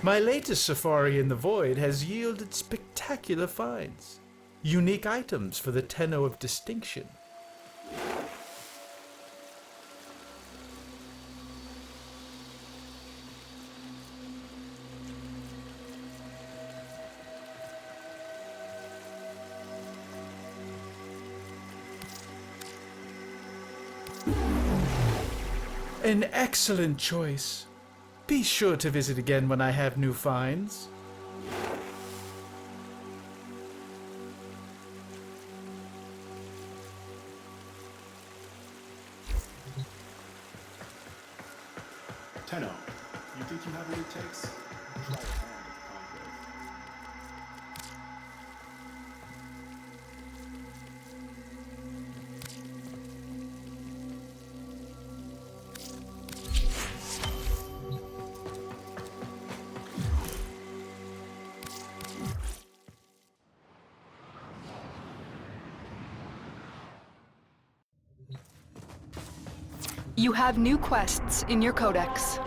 My latest safari in the void has yielded spectacular finds. Unique items for the Tenno of distinction. An excellent choice. Be sure to visit again when I have new finds. Tenno, you think you have what it takes? Try your hand at the You have new quests in your codex.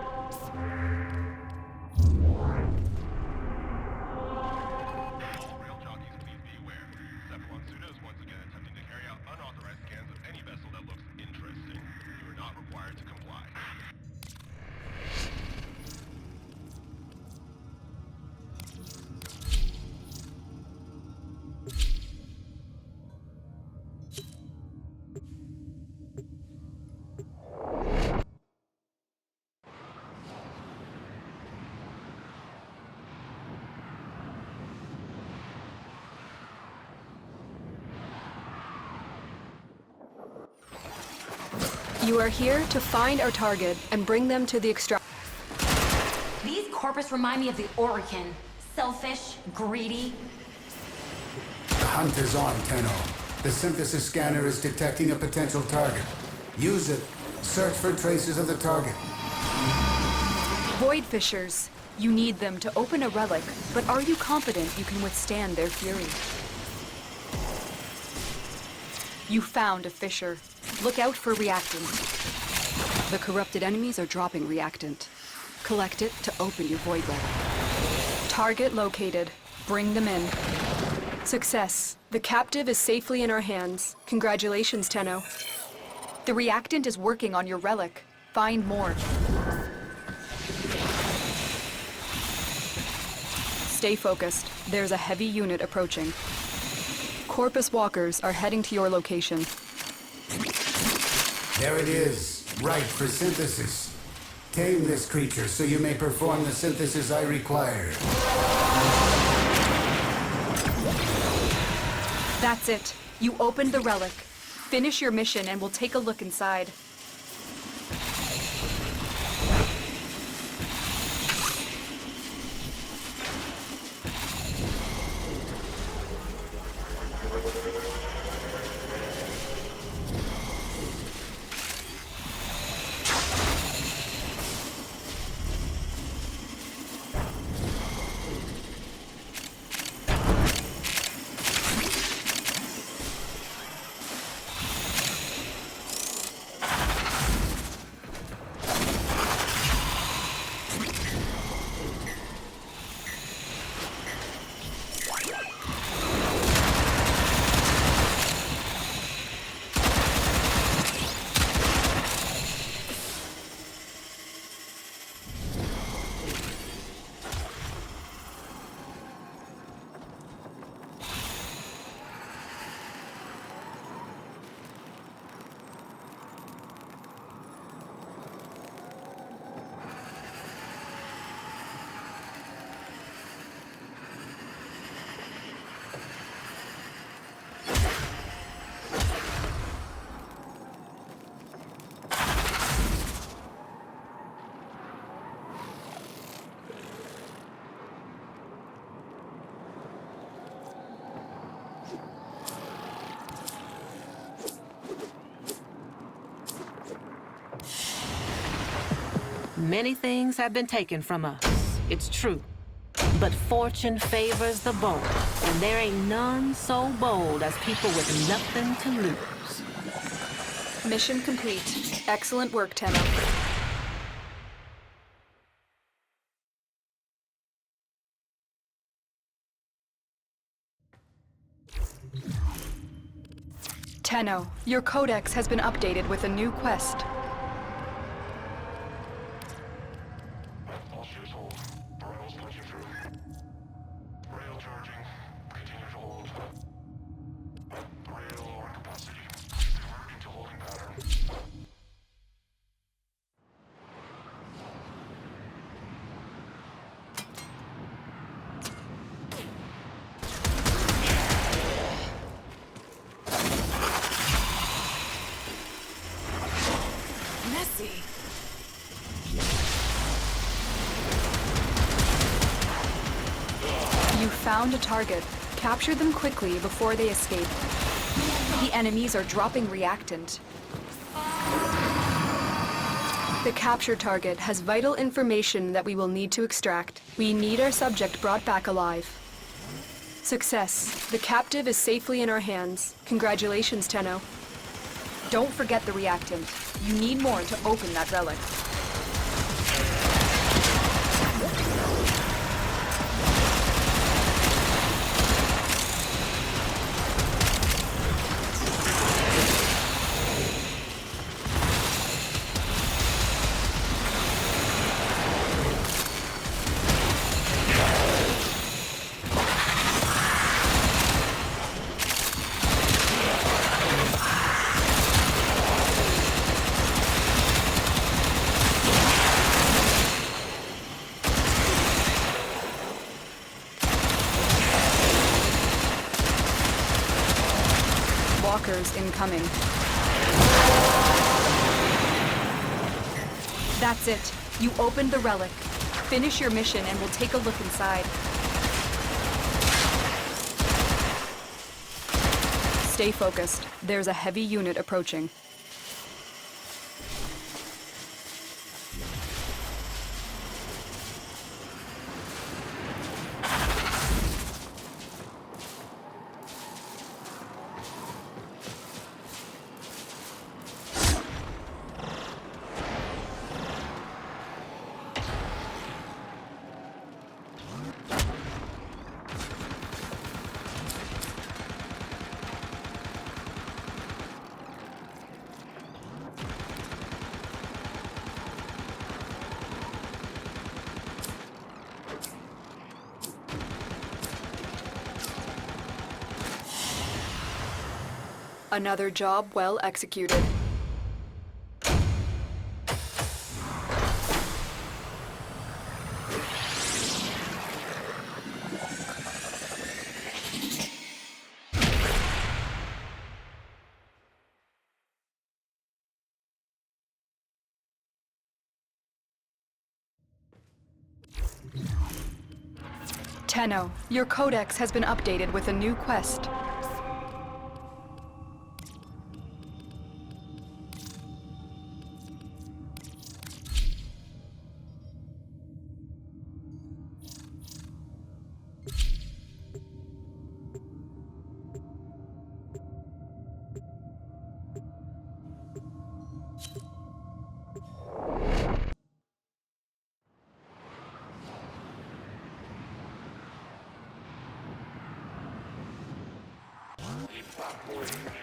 You are here to find our target and bring them to the extract. These corpus remind me of the Orican. Selfish, greedy. The hunt is on, Tenno. The synthesis scanner is detecting a potential target. Use it. Search for traces of the target. Void Fissures. You need them to open a relic, but are you confident you can withstand their fury? You found a fissure. Look out for reactant. The corrupted enemies are dropping reactant. Collect it to open your void relic. Target located. Bring them in. Success. The captive is safely in our hands. Congratulations, Tenno. The reactant is working on your relic. Find more. Stay focused. There's a heavy unit approaching. Corpus walkers are heading to your location. There it is. Right for synthesis. Tame this creature so you may perform the synthesis I require. That's it. You opened the relic. Finish your mission and we'll take a look inside. Many things have been taken from us, it's true. But fortune favors the bold, and there ain't none so bold as people with nothing to lose. Mission complete. Excellent work, Tenno. Tenno, your codex has been updated with a new quest. All ships hold. Parental's punching through. Rail charging. Continue to hold. Rail lower capacity. Converting to holding pattern. Messy. You found a target. Capture them quickly before they escape. The enemies are dropping reactant. The captured target has vital information that we will need to extract. We need our subject brought back alive. Success. The captive is safely in our hands. Congratulations, Tenno. Don't forget the reactant. You need more to open that relic. Walkers incoming. That's it. You opened the relic. Finish your mission and we'll take a look inside. Stay focused. There's a heavy unit approaching. Another job well executed. Tenno, your codex has been updated with a new quest.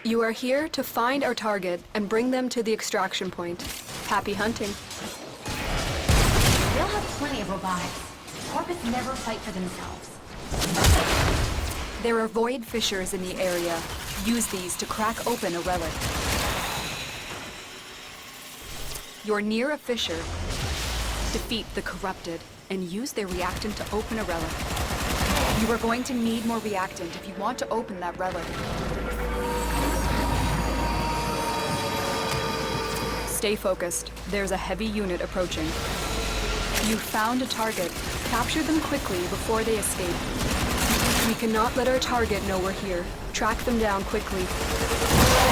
You are here to find our target and bring them to the extraction point. Happy hunting. They'll have plenty of robotics. Corpus never fight for themselves. There are void fissures in the area. Use these to crack open a relic. You're near a fissure. Defeat the corrupted and use their reactant to open a relic. You are going to need more reactant if you want to open that relic. Stay focused. There's a heavy unit approaching. You found a target. Capture them quickly before they escape. We cannot let our target know we're here. Track them down quickly.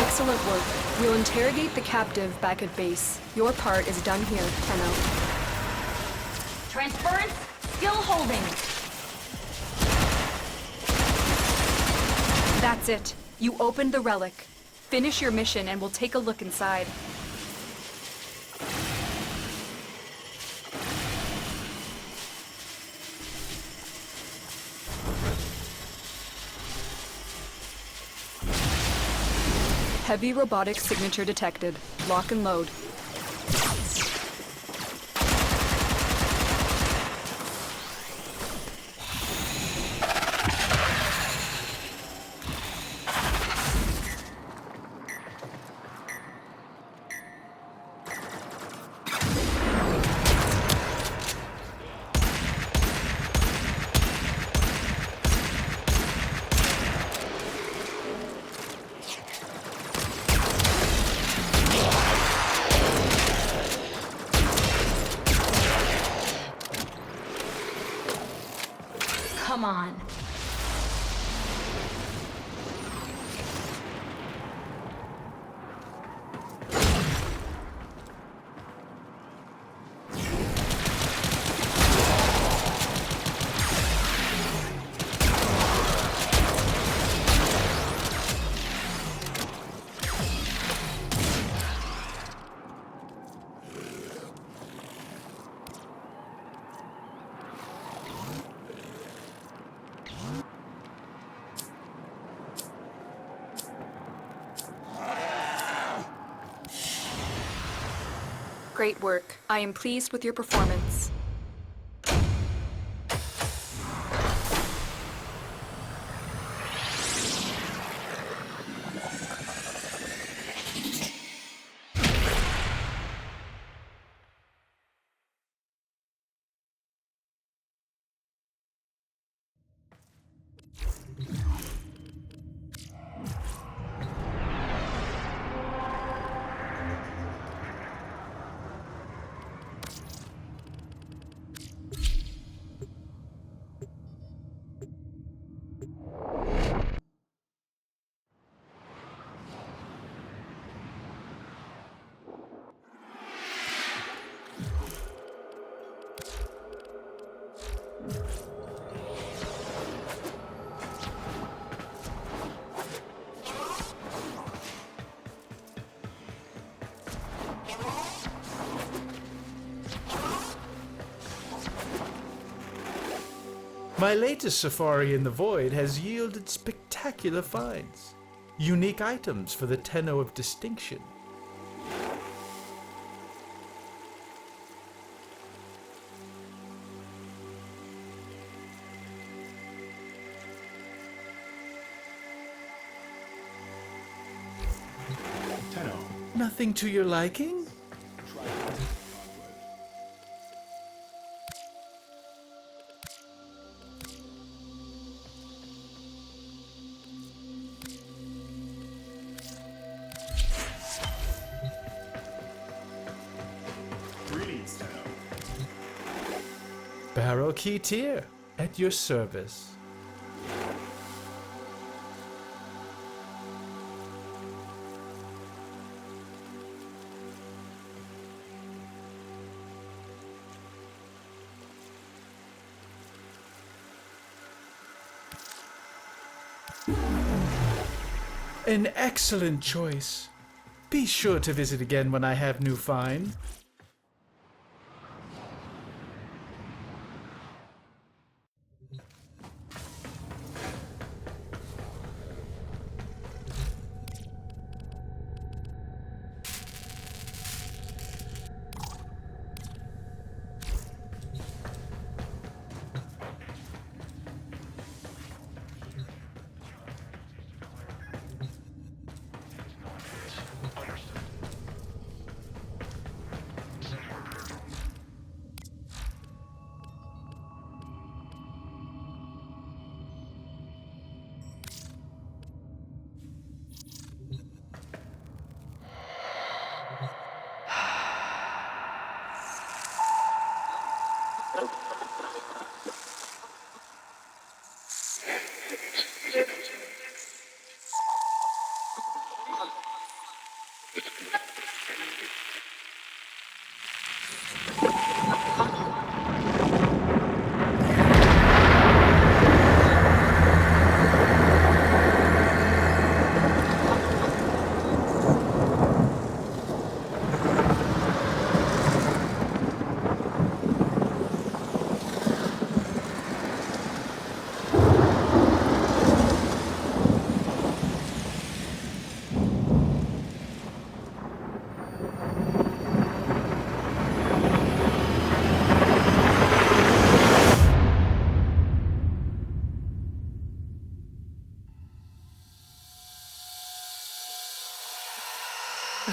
Excellent work. We'll interrogate the captive back at base. Your part is done here, Tenno. Transference, skill holding. That's it. You opened the relic. Finish your mission and we'll take a look inside. Heavy robotic signature detected. Lock and load. Come on. Great work. I am pleased with your performance. My latest safari in the void has yielded spectacular finds. Unique items for the Tenno of distinction. Tenno, Nothing to your liking? try to contact the convoy. Greetings, Tenno. Barrow Key Tier, at your service. An excellent choice. Be sure to visit again when I have new find.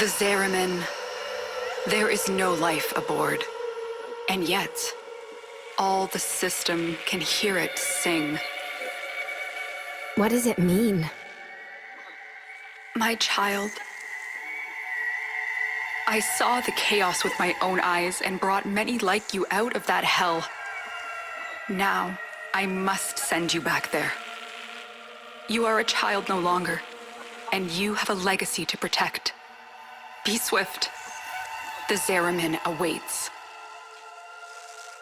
The Zariman. There is no life aboard. And yet, all the system can hear it sing. What does it mean? My child, I saw the chaos with my own eyes and brought many like you out of that hell. Now, I must send you back there. You are a child no longer, and you have a legacy to protect. Be swift. The Zariman awaits.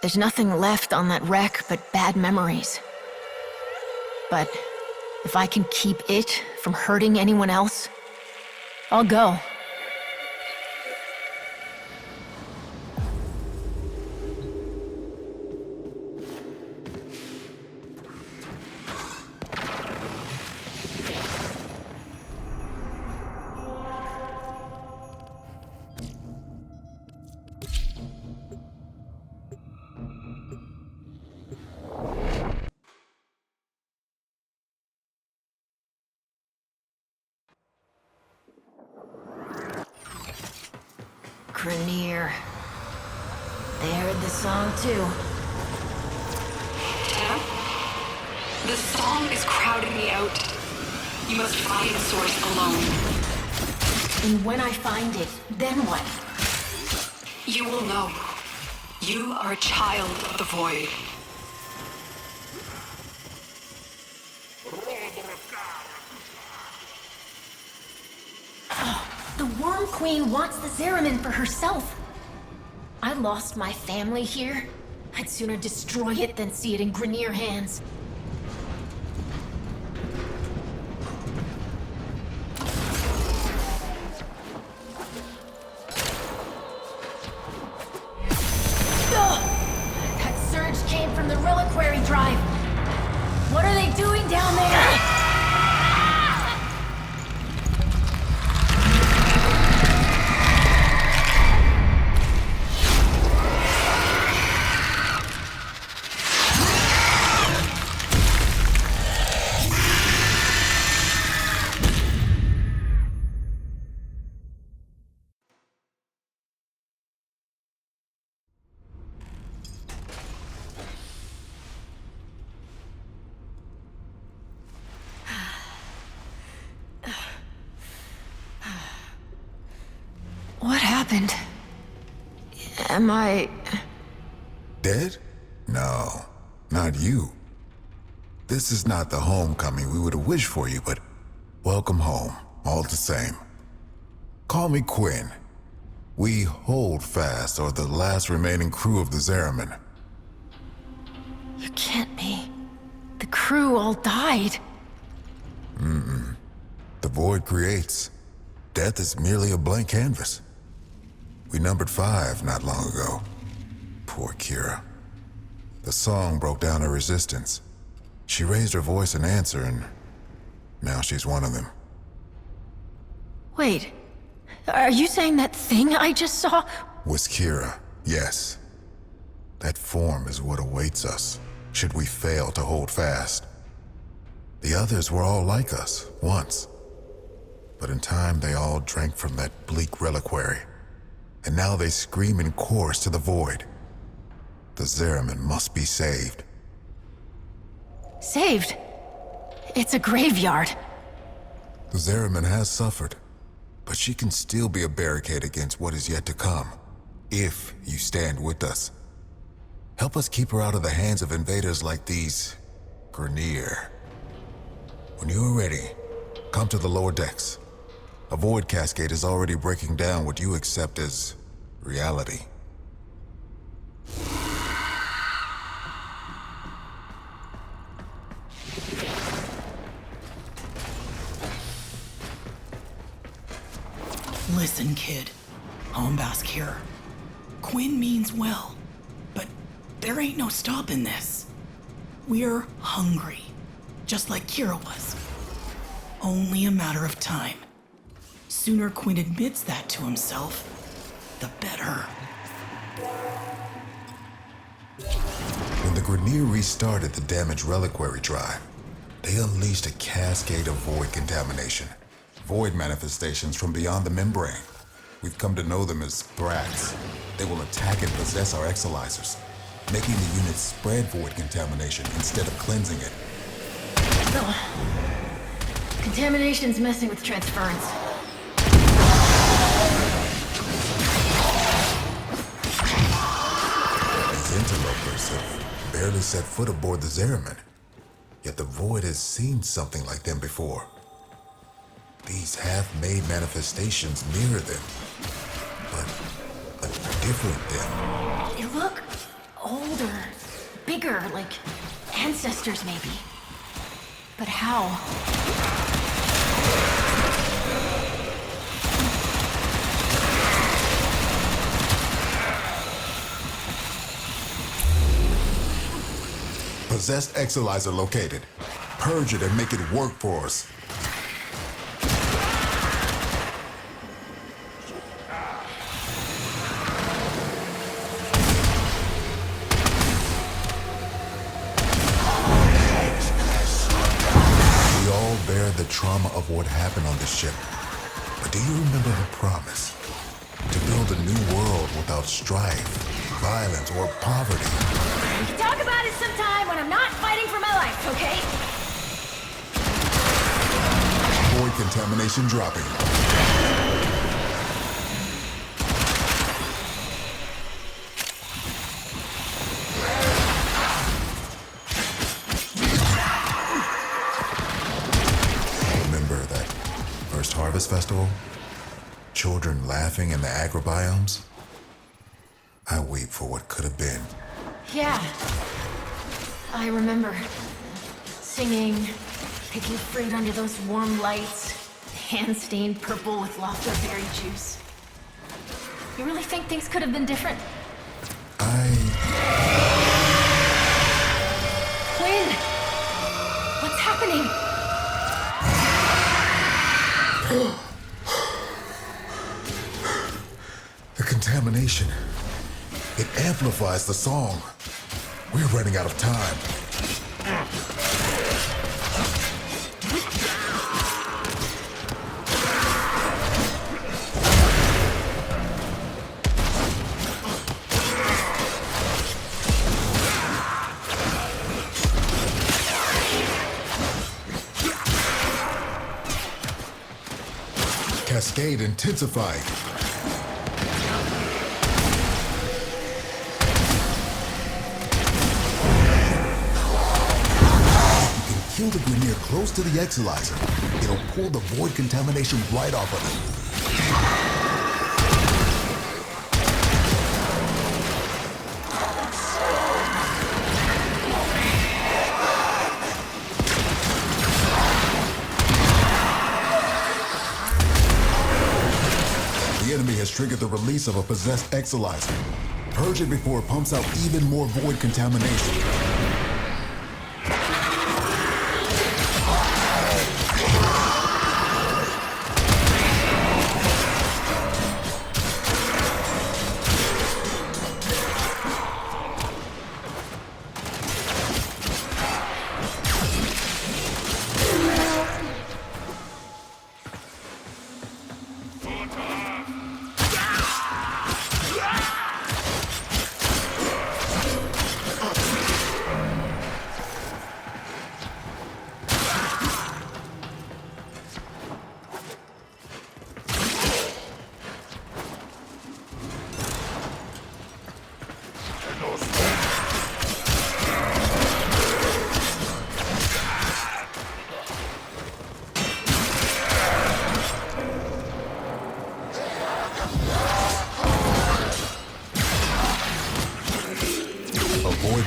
There's nothing left on that wreck but bad memories. But if I can keep it from hurting anyone else, I'll go. Grenier. They heard the song too. The song is crowding me out. You must find the source alone. And when I find it, then what? You will know. You are a child of the void. The Worm Queen wants the Zariman for herself. I lost my family here. I'd sooner destroy it than see it in Grenier hands. That surge came from the reliquary drive. What are they doing down there? What happened? Am I... Dead? No, not you. This is not the homecoming we would have wished for you, but welcome home, all the same. Call me Quinn. We hold fast are the last remaining crew of the Zariman. You can't be. The crew all died. The void creates. Death is merely a blank canvas. We numbered 5 not long ago. Poor Kira. The song broke down her resistance. She raised her voice in answer, and now she's one of them. Wait, are you saying that thing I just saw? Was Kira, yes. That form is what awaits us, should we fail to hold fast. The others were all like us, once. But in time, they all drank from that bleak reliquary. And now they scream in chorus to the void. The Zariman must be saved. Saved? It's a graveyard. The Zariman has suffered, but she can still be a barricade against what is yet to come, if you stand with us. Help us keep her out of the hands of invaders like these Grenier. When you are ready, come to the lower decks. A void cascade is already breaking down what you accept as reality. Listen, kid. Hombask here. Quinn means well, but there ain't no stopping this. We're hungry, just like Kira was. Only a matter of time. Sooner Quinn admits that to himself, the better. When the Grenier restarted the damaged reliquary drive, they unleashed a cascade of void contamination. Void manifestations from beyond the membrane. We've come to know them as brats. They will attack and possess our exolizers, making the unit spread void contamination instead of cleansing it. No. Contamination's messing with transference. These interlopers have barely set foot aboard the Zeraman, yet the void has seen something like them before. These half-made manifestations mirror them, but a different them. They look older, bigger, like ancestors maybe. But how? Possessed exolizer located. Purge it and make it work for us. The trauma of what happened on this ship. But do you remember her promise? To build a new world without strife, violence, or poverty. We can talk about it sometime when I'm not fighting for my life, okay? Void contamination dropping. Harvest Festival? Children laughing in the agrobiomes? I weep for what could have been. Yeah. I remember. Singing, picking fruit under those warm lights, hand-stained purple with berry juice. You really think things could have been different? Quinn! What's happening? The contamination. It amplifies the song. We're running out of time. Cascade intensified. You can kill the Grineer close to the exolizer. It'll pull the void contamination right off of it. The enemy has triggered the release of a possessed exolizer. Purge it before it pumps out even more void contamination.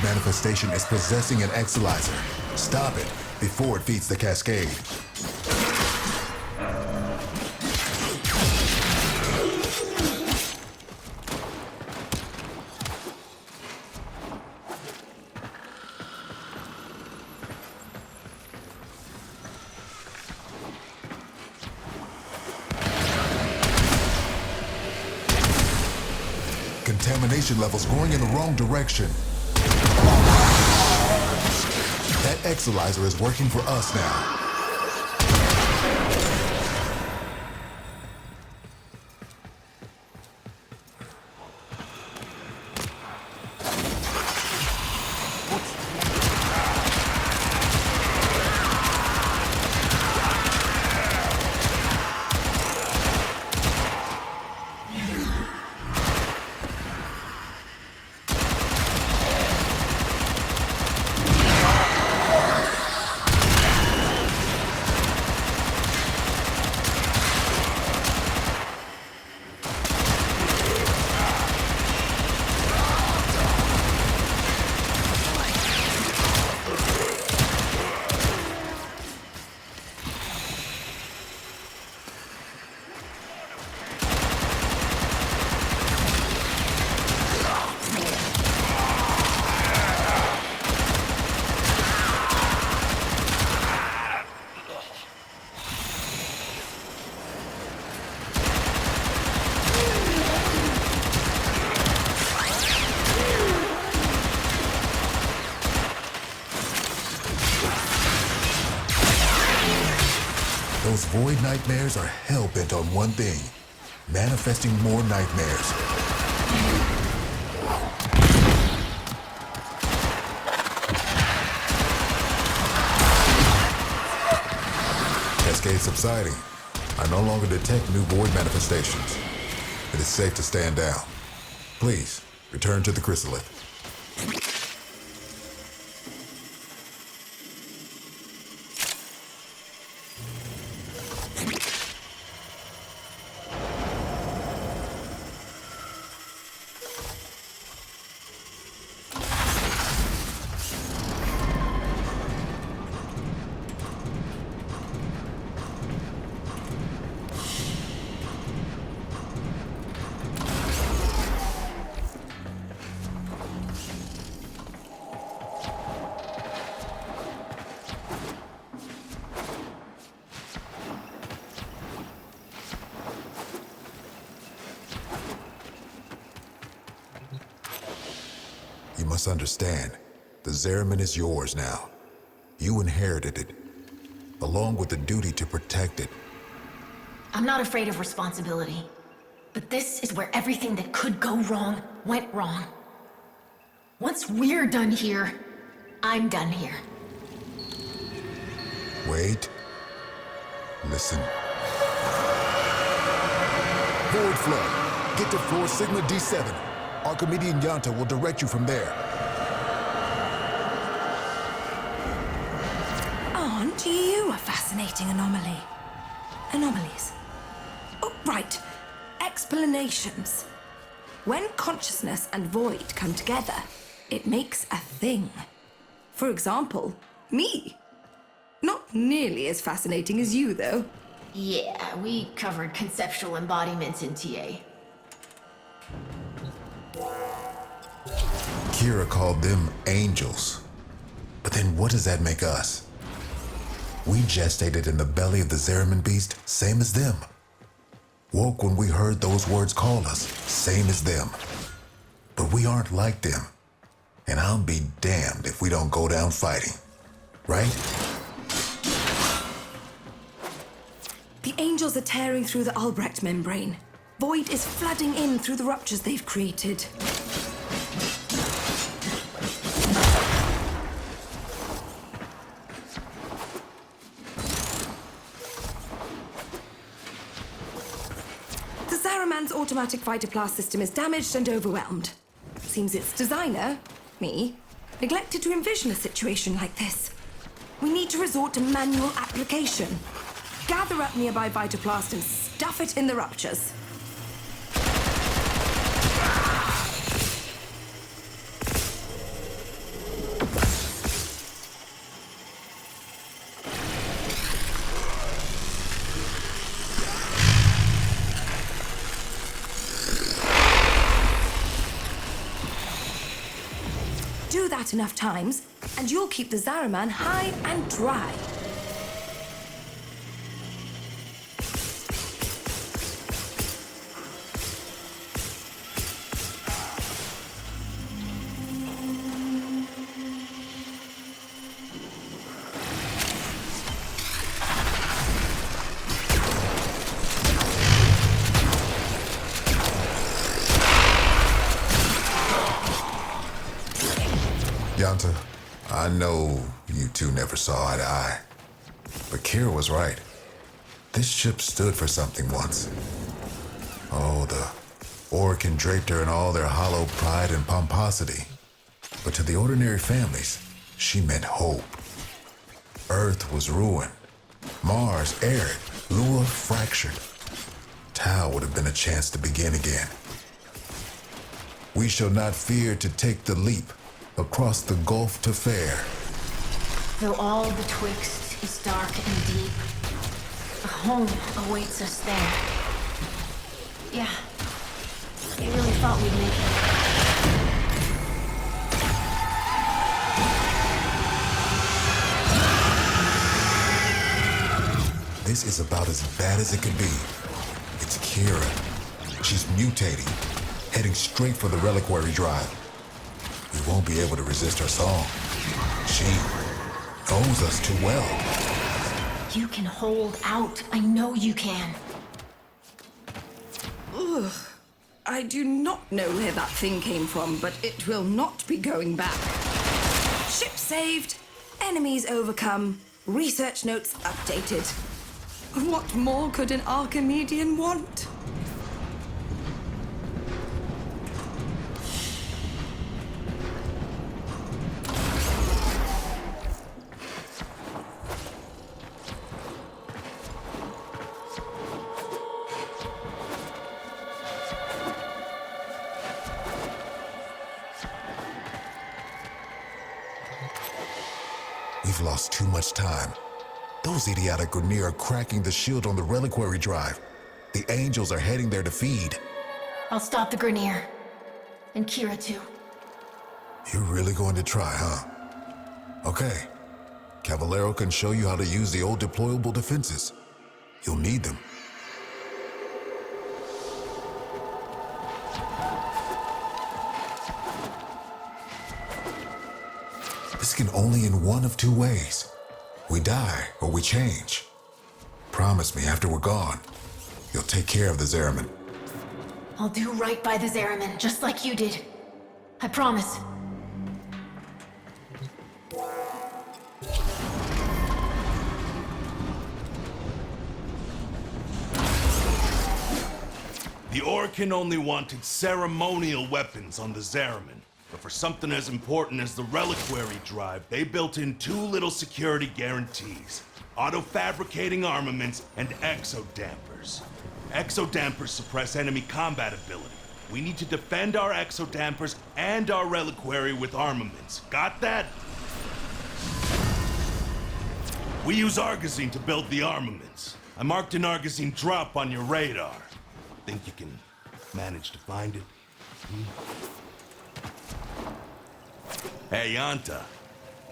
Manifestation is possessing an exolizer. Stop it before it feeds the cascade. Contamination levels going in the wrong direction. That exolizer is working for us now. Those void nightmares are hell-bent on one thing. Manifesting more nightmares. Cascade subsiding. I no longer detect new void manifestations. It is safe to stand down. Please, return to the chrysalid. You must understand, the Zariman is yours now. You inherited it, along with the duty to protect it. I'm not afraid of responsibility. But this is where everything that could go wrong went wrong. Once we're done here, I'm done here. Wait. Listen. Void flow. Get to floor Sigma D7. Archimedean Yanta will direct you from there. Aren't you a fascinating anomaly? Anomalies. Oh, right. Explanations. When consciousness and void come together, it makes a thing. For example, me. Not nearly as fascinating as you, though. Yeah, we covered conceptual embodiments in TA. Kira called them angels. But then what does that make us? We gestated in the belly of the Zariman beast, same as them. Woke when we heard those words call us, same as them. But we aren't like them. And I'll be damned if we don't go down fighting. Right? The angels are tearing through the Albrecht membrane. Void is flooding in through the ruptures they've created. The Zaraman's automatic phytoplast system is damaged and overwhelmed. Seems its designer, me, neglected to envision a situation like this. We need to resort to manual application. Gather up nearby phytoplast and stuff it in the ruptures. Do that enough times, and you'll keep the Zariman high and dry. Yanta, I know you two never saw eye to eye. But Kira was right. This ship stood for something once. Oh, the Orokin draped her in all their hollow pride and pomposity. But to the ordinary families, she meant hope. Earth was ruined. Mars arid. Lua fractured. Tau would have been a chance to begin again. We shall not fear to take the leap across the gulf to fair. Though all betwixt is dark and deep, a home awaits us there. Yeah, we really thought we'd make it. This is about as bad as it could be. It's Kira. She's mutating, heading straight for the reliquary drive. We won't be able to resist her song. She knows us too well. You can hold out. I know you can. Ugh. I do not know where that thing came from, but it will not be going back. Ship saved, enemies overcome, research notes updated. What more could an Archimedean want? We've lost too much time. Those idiotic Grineer are cracking the shield on the reliquary drive. The angels are heading there to feed. I'll stop the Grineer. And Kira too. You're really going to try, huh? Okay. Caballero can show you how to use the old deployable defenses. You'll need them. This can only end one of two ways. We die or we change. Promise me after we're gone, you'll take care of the Zeraman. I'll do right by the Zeraman, just like you did. I promise. The Orokin only wanted ceremonial weapons on the Zeraman. But for something as important as the reliquary drive, they built in two little security guarantees. Auto-fabricating armaments and exodampers. Exodampers suppress enemy combat ability. We need to defend our exodampers and our reliquary with armaments. Got that? We use Argosine to build the armaments. I marked an Argosine drop on your radar. Think you can manage to find it? Hey, Yanta.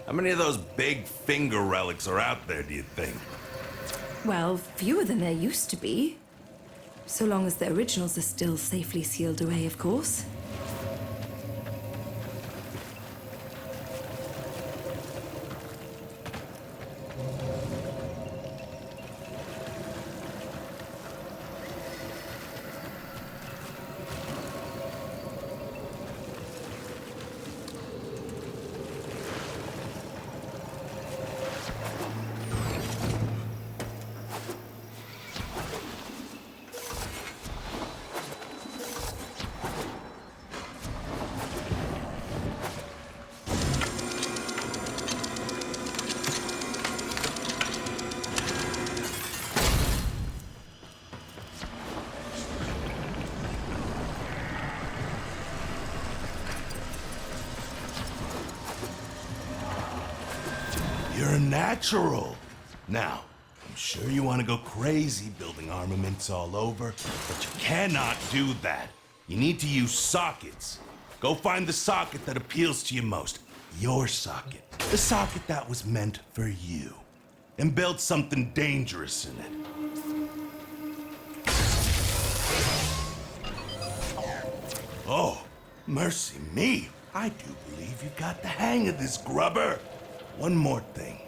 How many of those big finger relics are out there, do you think? Well, fewer than there used to be. So long as the originals are still safely sealed away, of course. You're a natural. Now, I'm sure you want to go crazy building armaments all over, but you cannot do that. You need to use sockets. Go find the socket that appeals to you most. Your socket. The socket that was meant for you. And build something dangerous in it. Oh, mercy me. I do believe you got the hang of this, grubber. One more thing.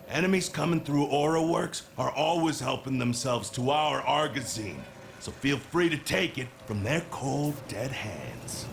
Enemies coming through Aura Works are always helping themselves to our Argosine, so feel free to take it from their cold, dead hands.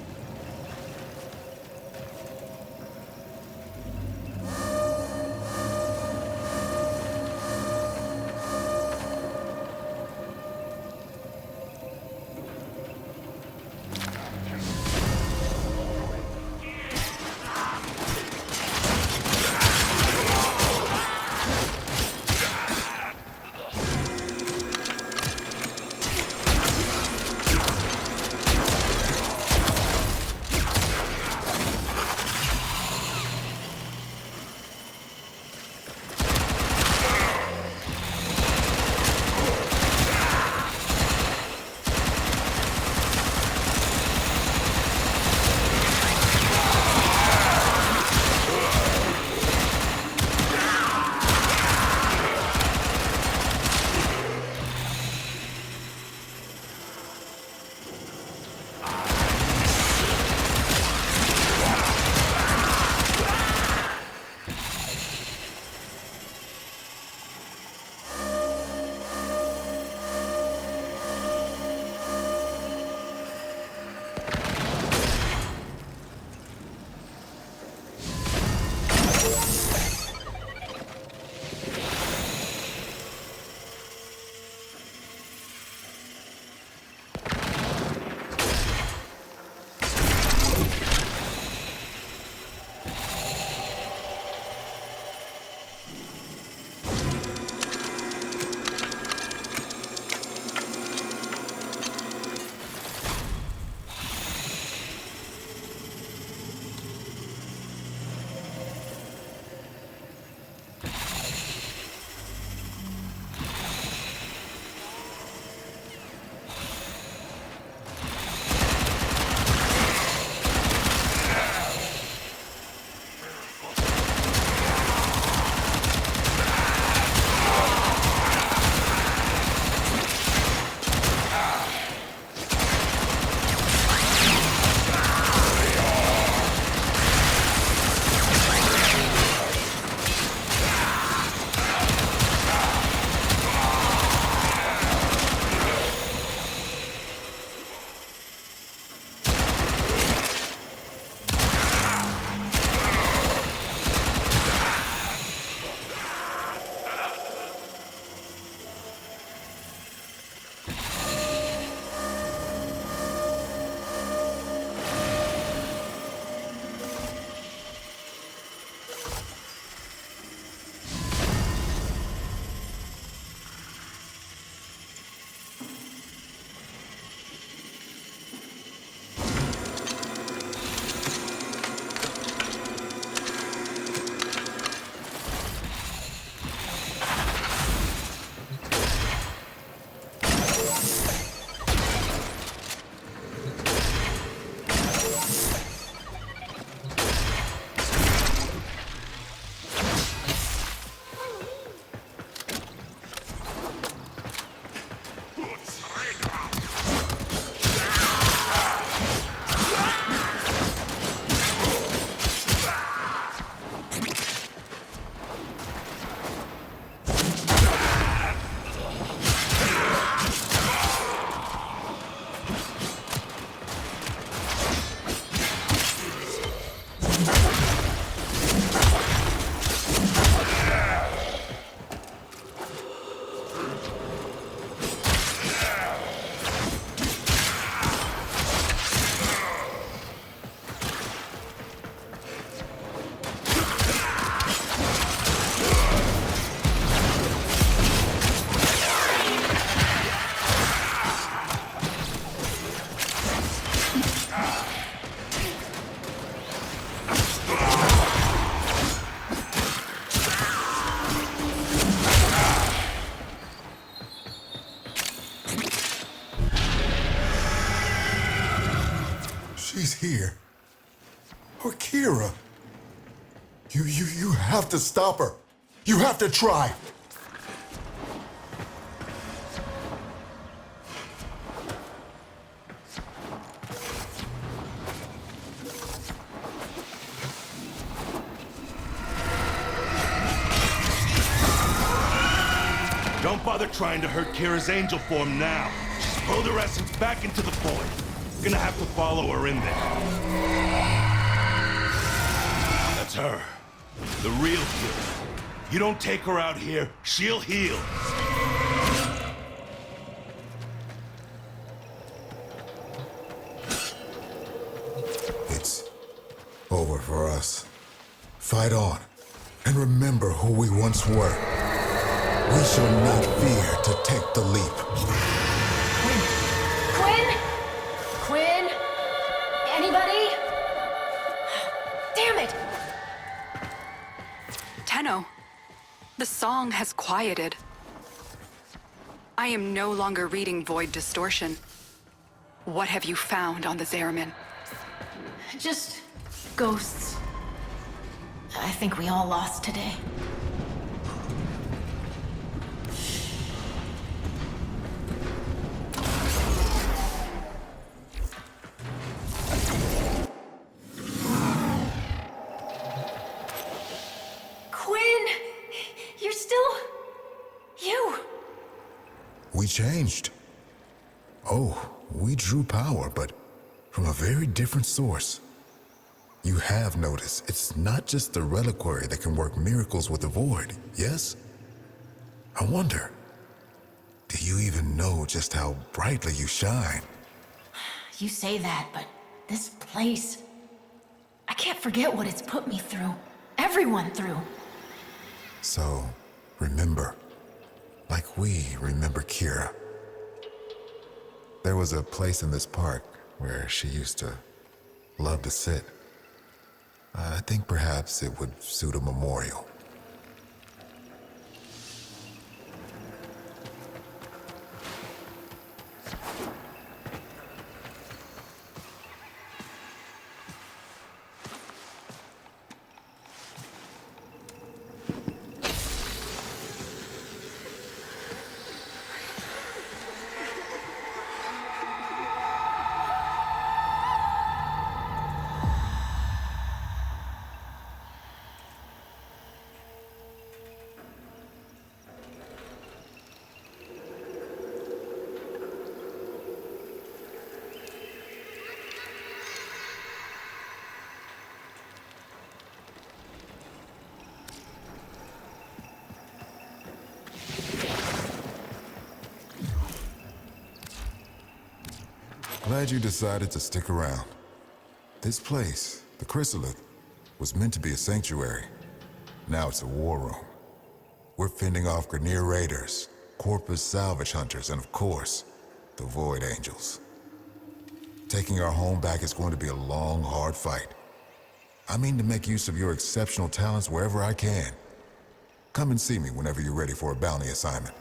here. Or Kira. You have to stop her. You have to try. Don't bother trying to hurt Kira's angel form now. Just pull her essence back into the void. We're gonna have to follow her in there. That's her. The real Kira. You don't take her out here, she'll heal. It's over for us. Fight on. And remember who we once were. We shall not fear to take the leap. Quinn? Quinn? Anybody? Damn it! Tenno, the song has quieted. I am no longer reading Void Distortion. What have you found on the Zariman? Just ghosts. I think we all lost today. Quinn! You're still... you! We changed. Oh, we drew power, but from a very different source. You have noticed, it's not just the reliquary that can work miracles with the void, yes? I wonder, do you even know just how brightly you shine? You say that, but this place... I can't forget what it's put me through. Everyone through. So, remember, like we remember Kira. There was a place in this park where she used to love to sit. I think perhaps it would suit a memorial. Glad you decided to stick around. This place, the Chrysalith, was meant to be a sanctuary. Now it's a war room. We're fending off Grineer raiders, Corpus salvage hunters, and of course, the Void Angels. Taking our home back is going to be a long, hard fight. I mean to make use of your exceptional talents wherever I can. Come and see me whenever you're ready for a bounty assignment.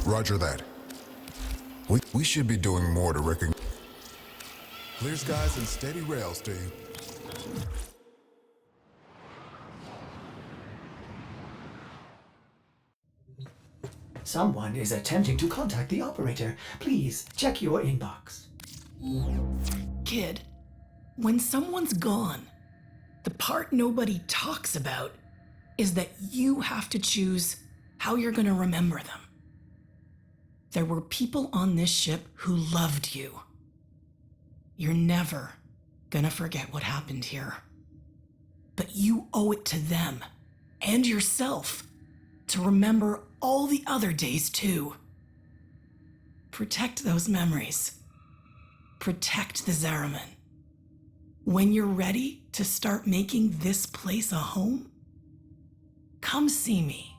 Roger that. We should be doing more to recognize... Clear skies and steady rails to you. Someone is attempting to contact the operator. Please check your inbox. Kid, when someone's gone, the part nobody talks about is that you have to choose how you're gonna remember them. There were people on this ship who loved you. You're never gonna forget what happened here. But you owe it to them and yourself to remember all the other days too. Protect those memories. Protect the Zariman. When you're ready to start making this place a home, come see me.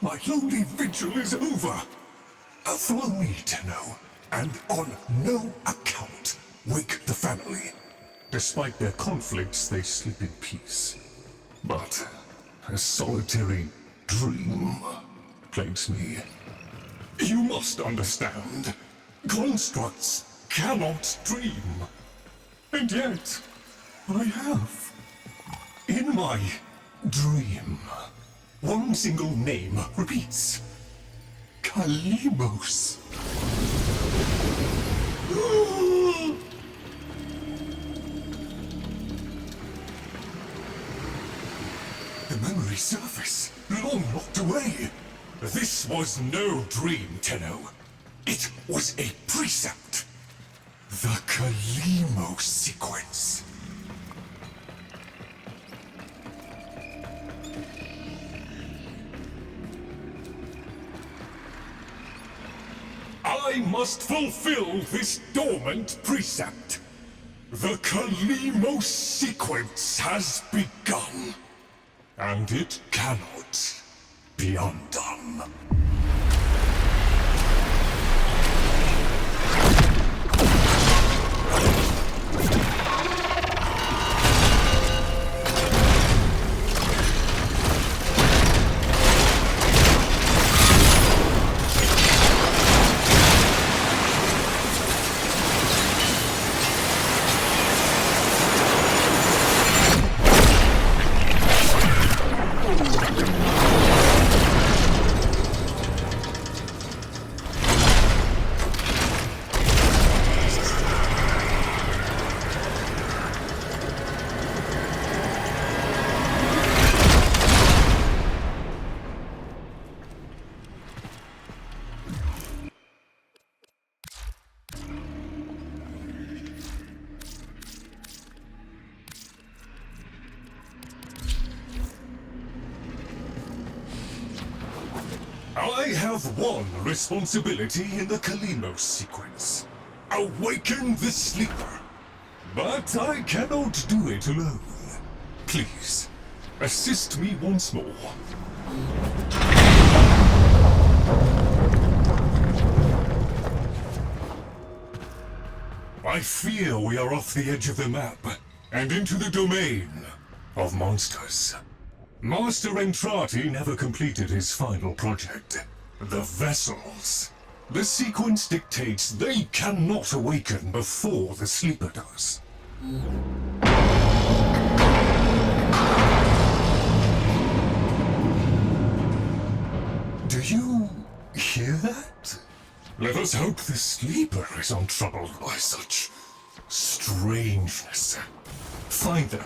My lonely vigil is over. Follow me, Tenno, and on no account wake the family. Despite their conflicts, they sleep in peace. But a solitary dream plagues me. You must understand, constructs cannot dream. And yet, I have. In my dream, one single name repeats. Kalimos. The memory surface, long locked away. This was no dream, Tenno. It was a precept. The Kalimos sequence. I must fulfill this dormant precept. The Kalimos sequence has begun, and it cannot be undone. I have one responsibility in the Kalimos sequence. Awaken the sleeper. But I cannot do it alone. Please, assist me once more. I fear we are off the edge of the map, and into the domain of monsters. Master Entrati never completed his final project, the vessels. The sequence dictates they cannot awaken before the sleeper does. Do you hear that? Let us hope the sleeper is untroubled by such strangeness. Find them.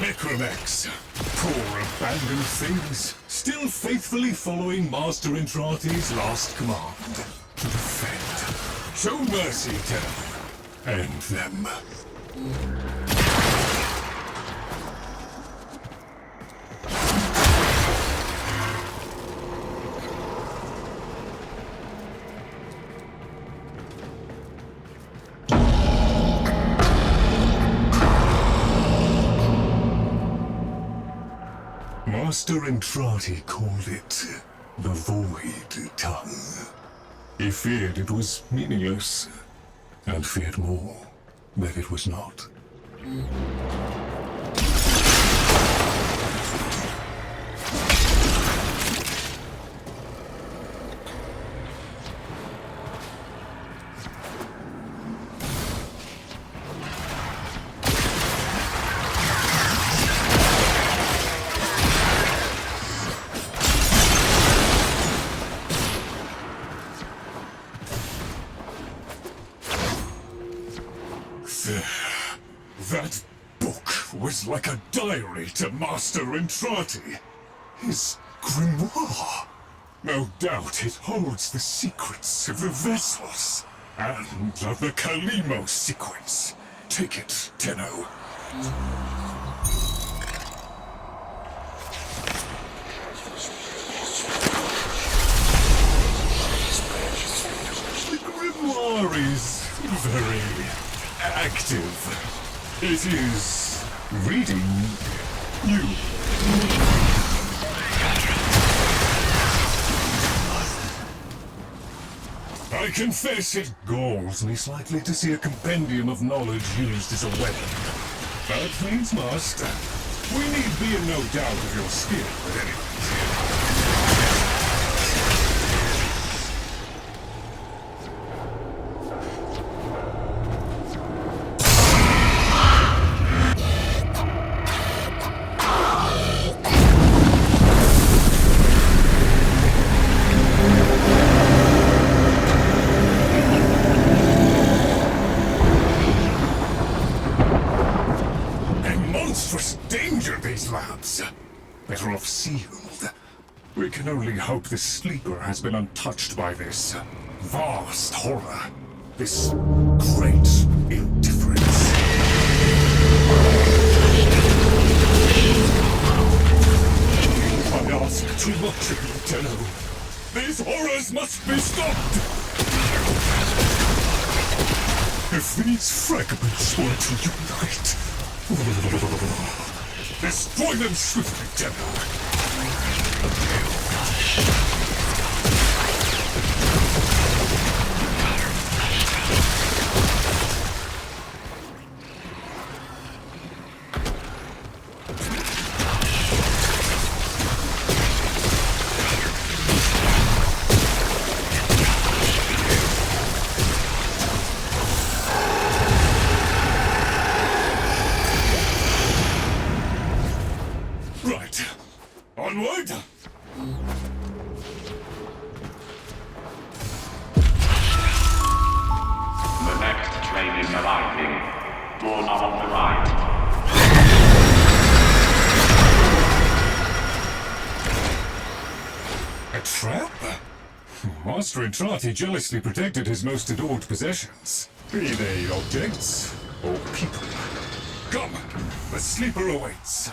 Necromex, poor abandoned things, still faithfully following Master Entrati's last command. To defend. Show mercy, Tenno. End them. Master Entrati called it the Void Tongue. He feared it was meaningless, and feared more that it was not. That book was like a diary to Master Entrati. His grimoire. No doubt it holds the secrets of the vessels and of the Kalimo sequence. Take it, Tenno. The grimoire is very active. It is reading you. I confess it galls me slightly to see a compendium of knowledge used as a weapon. But please, Master, we need be in no doubt of your skill at any rate. Better off sealed. We can only hope the sleeper has been untouched by this vast horror, this great indifference. I ask too much of you, Tenno. These horrors must be stopped! If these fragments were to unite... Destroy them swiftly, Tenno! Onward! The next train is arriving. Doors are on the right. A trap? Master Entrati jealously protected his most adored possessions, be they objects or people. Come, the sleeper awaits.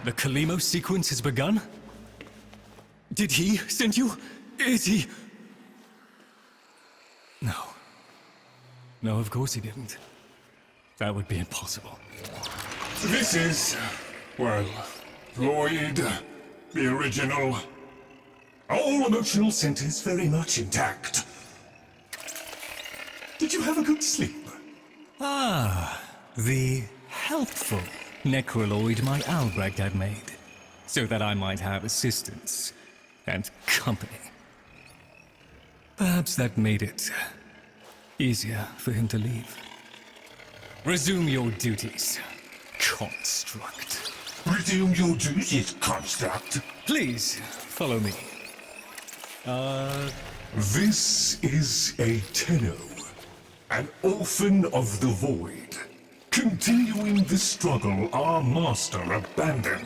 The Kalimo sequence has begun? Did he send you? Is he? No. No, of course he didn't. That would be impossible. This is, well, Lloyd, the original. All emotional centers very much intact. Did you have a good sleep? Ah, the helpful necroloid my Albrecht had made, so that I might have assistance and company. Perhaps that made it easier for him to leave. Resume your duties, Construct. Resume your duties, Construct. Please, follow me. This is a Tenno, an orphan of the void, continuing the struggle our master abandoned.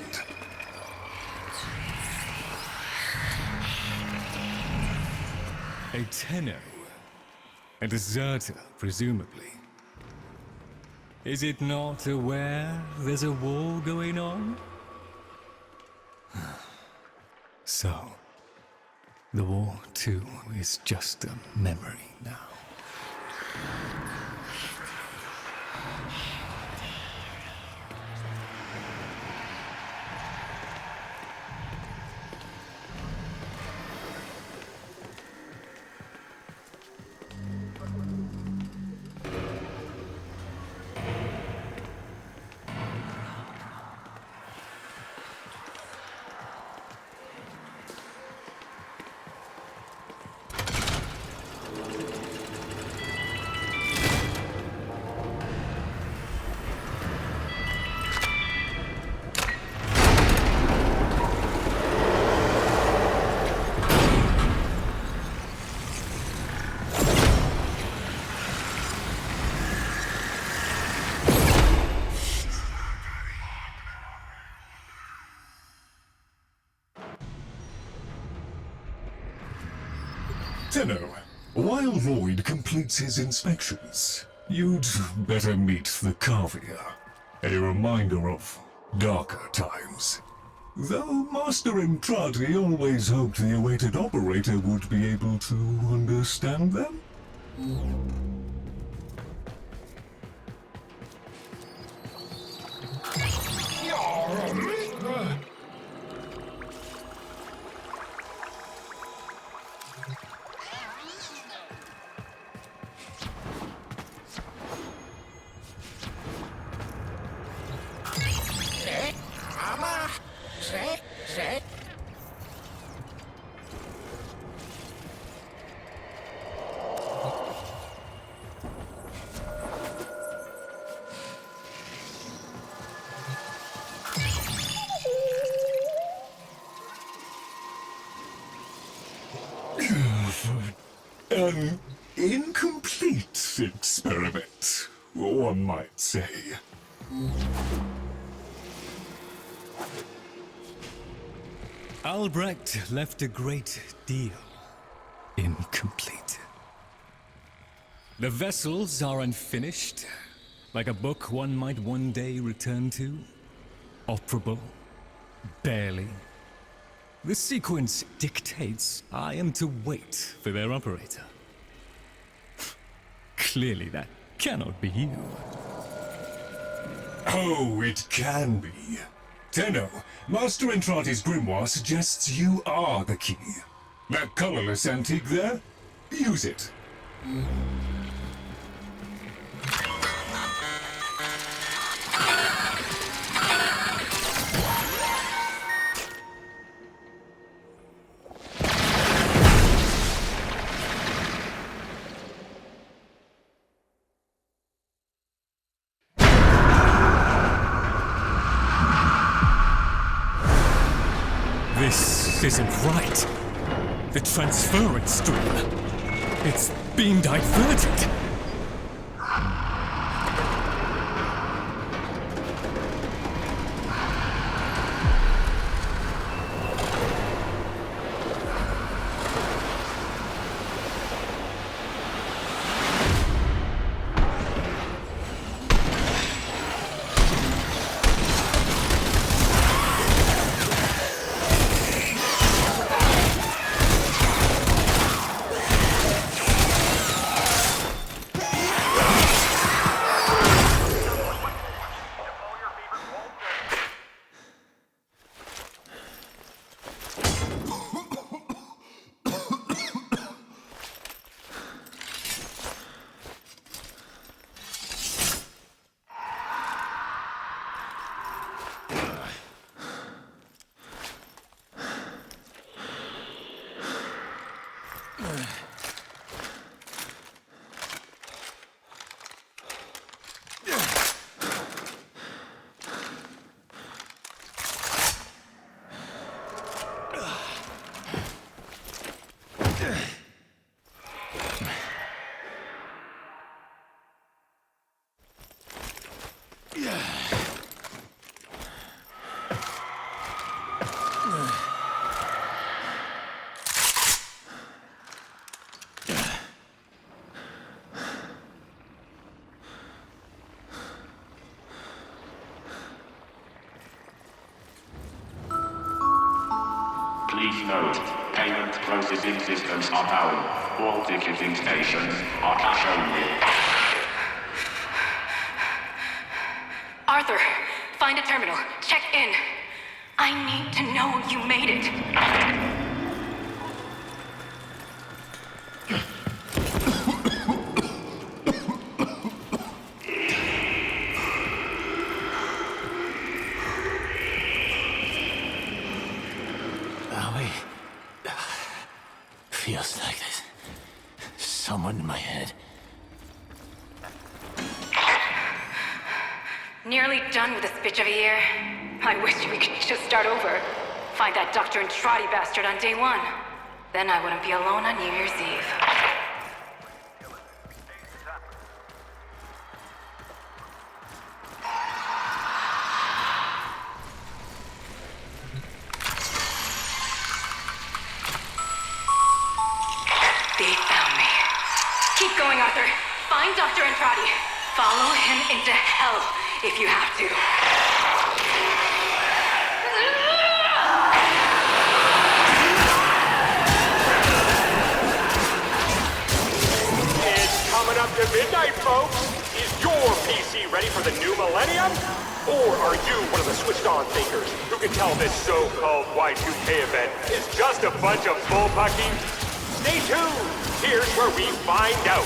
A Tenno. A deserter, presumably. Is it not aware there's a war going on? So, the war too is just a memory now. Tenno, while Lloyd completes his inspections, you'd better meet the Cavia, a reminder of darker times. Though Master Entrati always hoped the awaited operator would be able to understand them. An incomplete experiment, one might say. Albrecht left a great deal incomplete. The vessels are unfinished, like a book one might one day return to. Operable, barely. The sequence dictates I am to wait for their operator. Clearly that cannot be you. Oh, it can be. Tenno, Master Entrati's grimoire suggests you are the key. That colorless antique there? Use it. This isn't right. The transference stream. It's being diverted. Please note, payment processing systems are down. All ticketing stations are cash only. Arthur, find a terminal. Check in. I need to know you made it. Feels like there's someone in my head. Nearly done with this bitch of a year. I wish we could just start over. Find that doctor and trotty bastard on day one. Then I wouldn't be alone on New Year's Eve. They found me. Keep going, Arthur. Find Dr. Entrati. Follow him into hell if you have to. It's coming up to midnight, folks. Is your PC ready for the new millennium? Or are you one of the switched-on thinkers who can tell this so-called Y2K event is just a bunch of bullpucky? Stay tuned. Here's where we find out.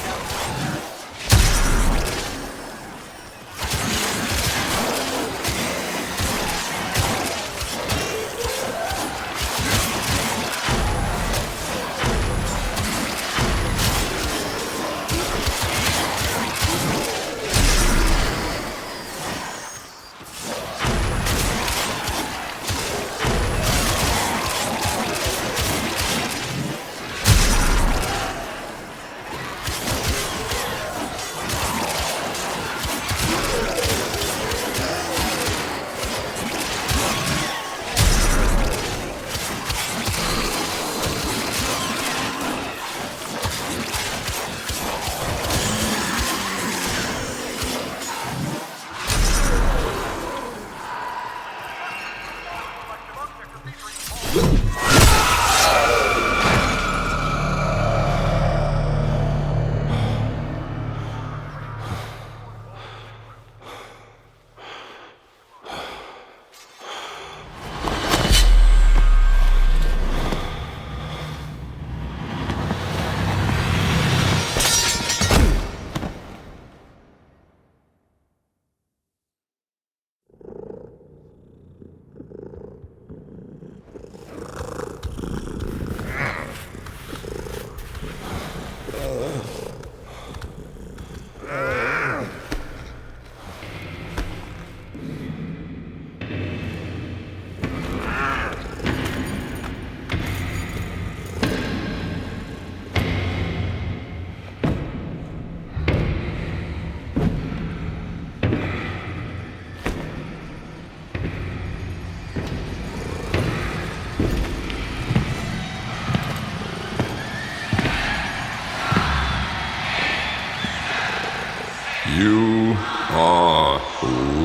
You are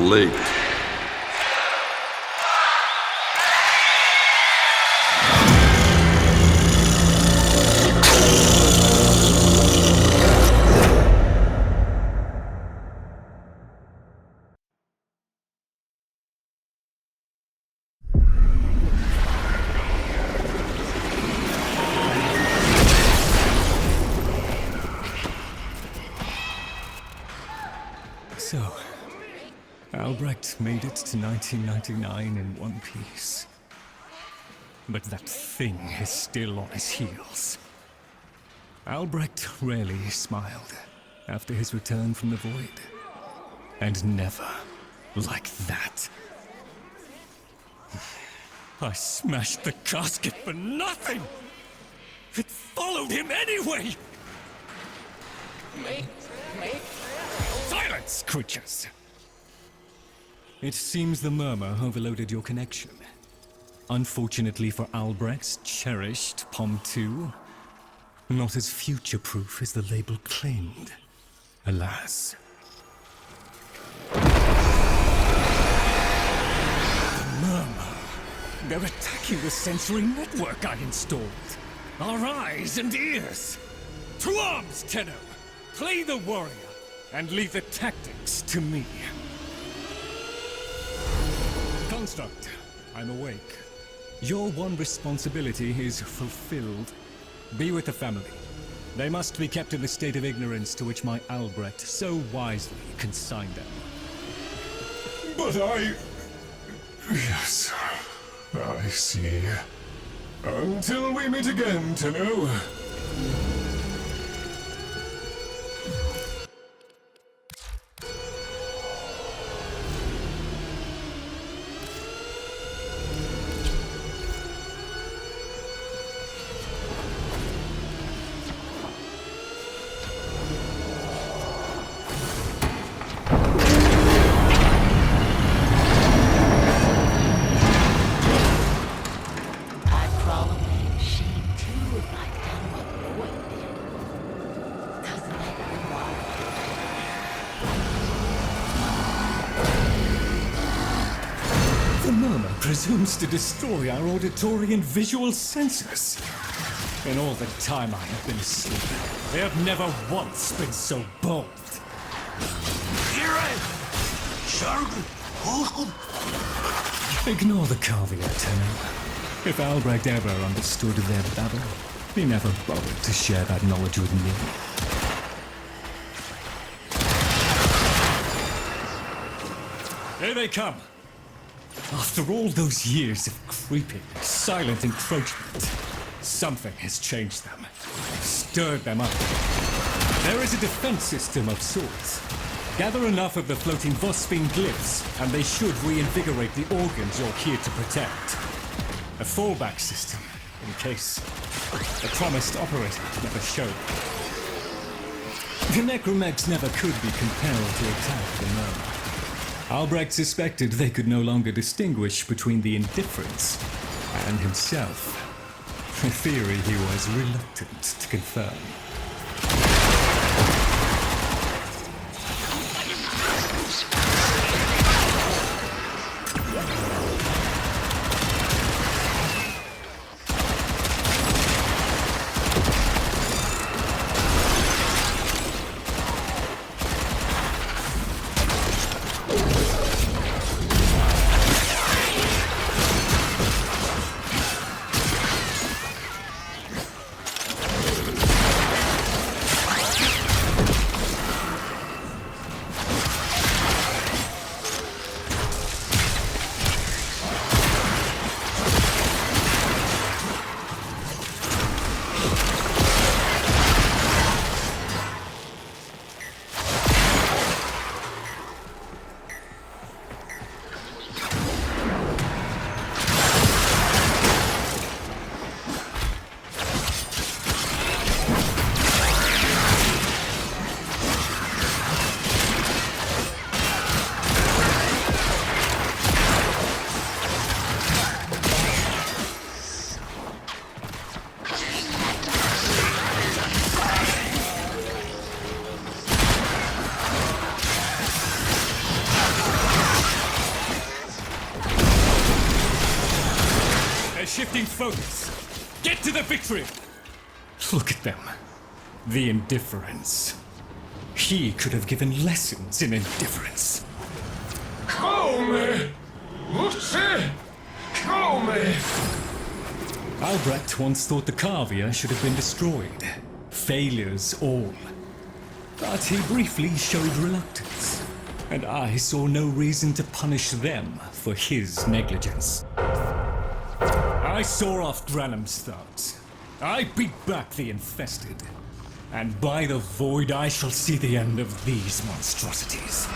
late. So, Albrecht made it to 1999 in one piece. But that thing is still on his heels. Albrecht rarely smiled after his return from the void. And never like that. I smashed the casket for nothing! It followed him anyway! Silence, creatures! It seems the murmur overloaded your connection. Unfortunately for Albrecht's cherished POM 2, not as future-proof as the label claimed. Alas. The murmur. They're attacking the sensory network I installed. Our eyes and ears. To arms, Tenno! Play the warrior, and leave the tactics to me. Construct, I'm awake. Your one responsibility is fulfilled. Be with the family. They must be kept in the state of ignorance to which my Albrecht so wisely consigned them. But Yes, I see. Until we meet again, Tenno. Presumes to destroy our auditory and visual senses. In all the time I have been asleep, they have never once been so bold. Ignore the caveat, Tenno. If Albrecht ever understood their babble, he never bothered to share that knowledge with me. Here they come! After all those years of creeping, silent encroachment, something has changed them, stirred them up. There is a defense system of sorts. Gather enough of the floating Vosphine glyphs, and they should reinvigorate the organs you're here to protect. A fallback system, in case the promised operator never showed. The necromegs never could be compelled to attack the Murmur. Albrecht suspected they could no longer distinguish between the indifferents and himself. A theory he was reluctant to confirm. Shifting focus. Get to the victory! Look at them. The indifference. He could have given lessons in indifference. Come! Come! Albrecht once thought the Cavia should have been destroyed. Failures all. But he briefly showed reluctance. And I saw no reason to punish them for his negligence. I saw off Dranum's thoughts. I beat back the infested. And by the void I shall see the end of these monstrosities.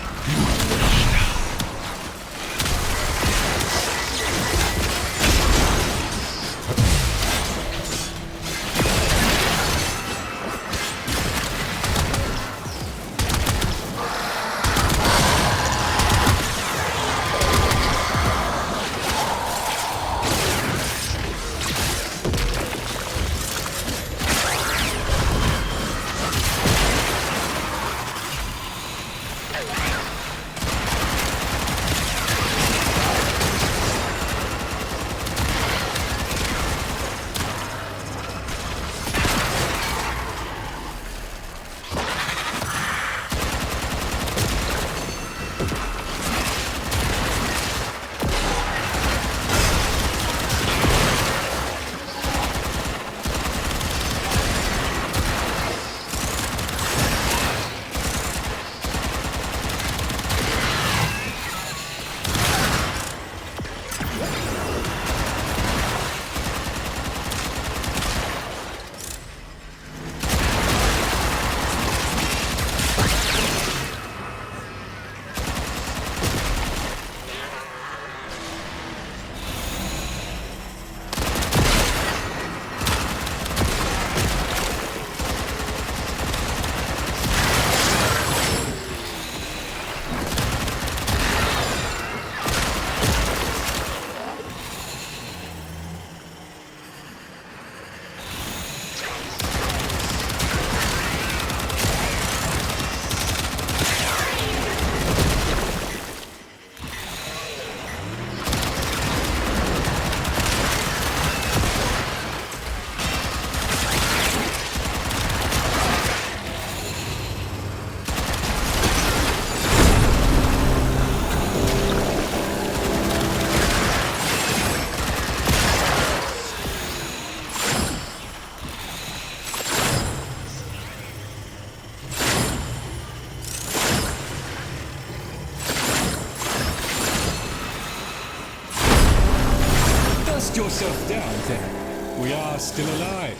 dust yourself down, then. We are still alive.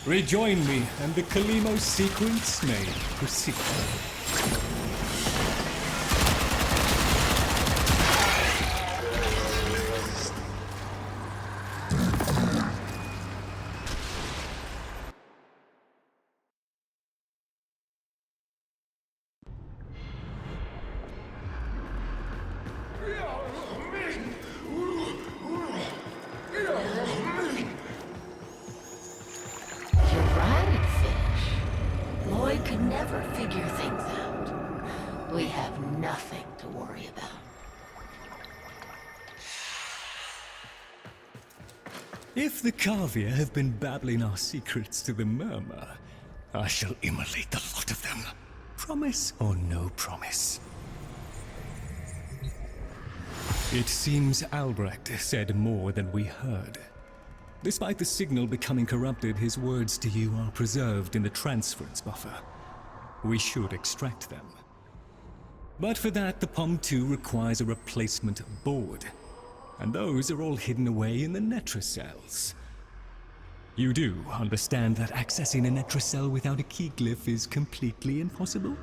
Rejoin me, and the Kalimo sequence may proceed. You're right, Fish. Lloyd could never figure things out. We have nothing to worry about. If the Kavir have been babbling our secrets to the Murmur, I shall immolate the lot of them. Promise or no promise? It seems Albrecht said more than we heard. Despite the signal becoming corrupted, his words to you are preserved in the transference buffer. We should extract them. But for that, the POM-2 requires a replacement board. And those are all hidden away in the Netracels. You do understand that accessing a Netracel without a key glyph is completely impossible?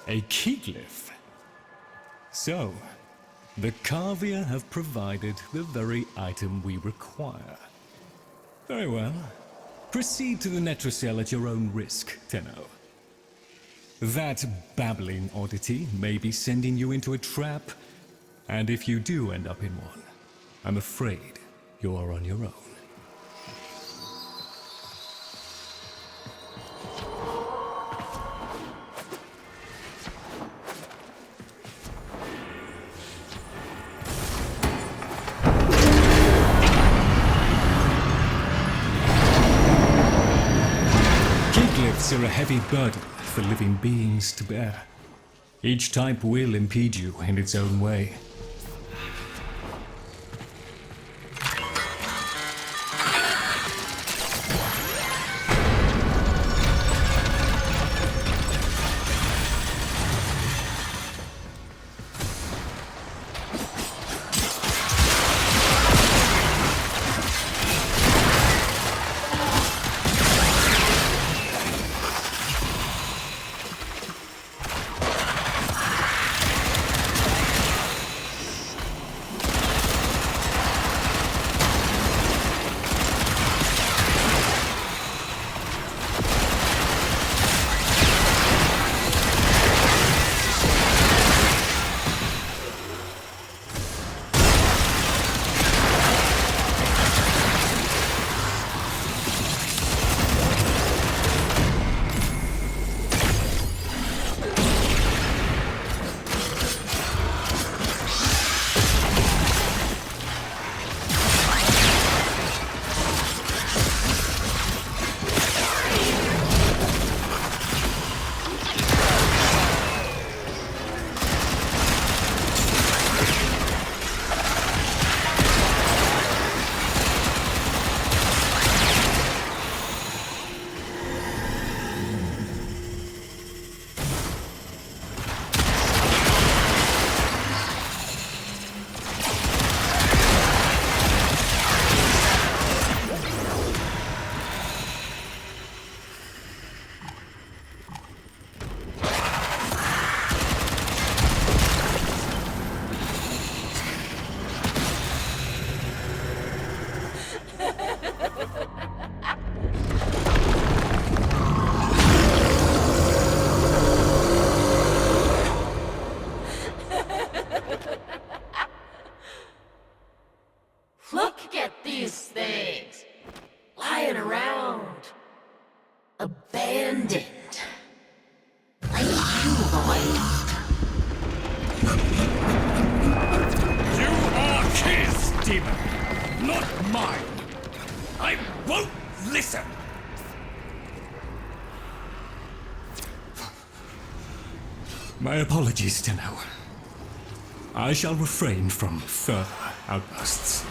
A key glyph? So, the Kavir have provided the very item we require. Very well. Proceed to the Netracel at your own risk, Tenno. That babbling oddity may be sending you into a trap, and if you do end up in one, I'm afraid you are on your own. Are a heavy burden for living beings to bear. Each type will impede you in its own way. My apologies, Tenno. I shall refrain from further outbursts.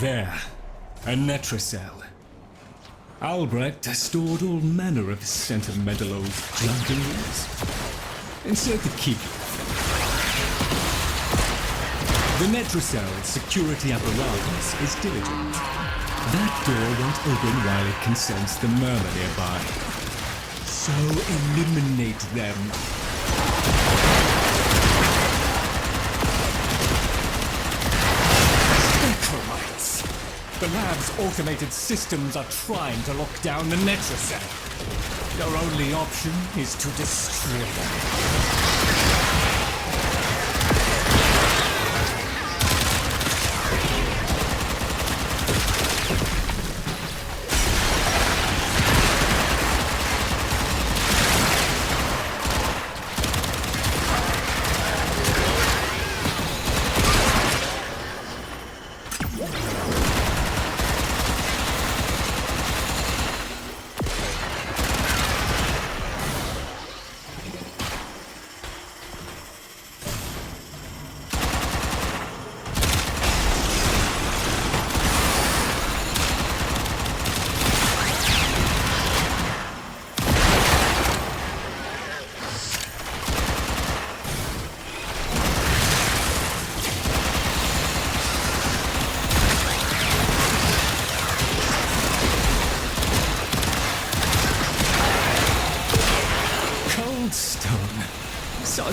There, a Netracell. Albrecht has stored all manner of sentimental old junk in yours. Insert the key. The Netracell security apparatus is diligent. That door won't open while it can sense the murmur nearby. So eliminate them. The lab's automated systems are trying to lock down the Netracell. Your only option is to destroy them.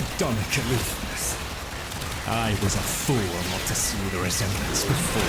sardonic aloofness. I was a fool not to see the resemblance before.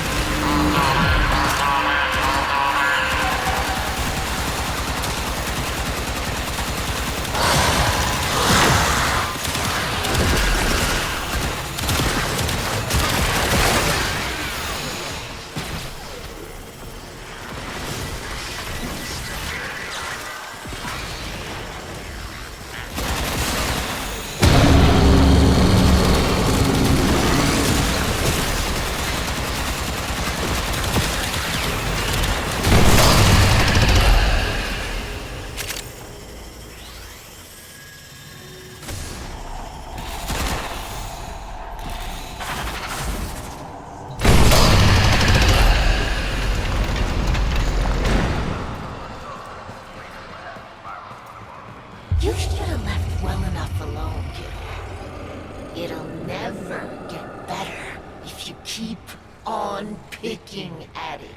You should have left well enough alone, kiddo. It'll never get better if you keep on picking at it.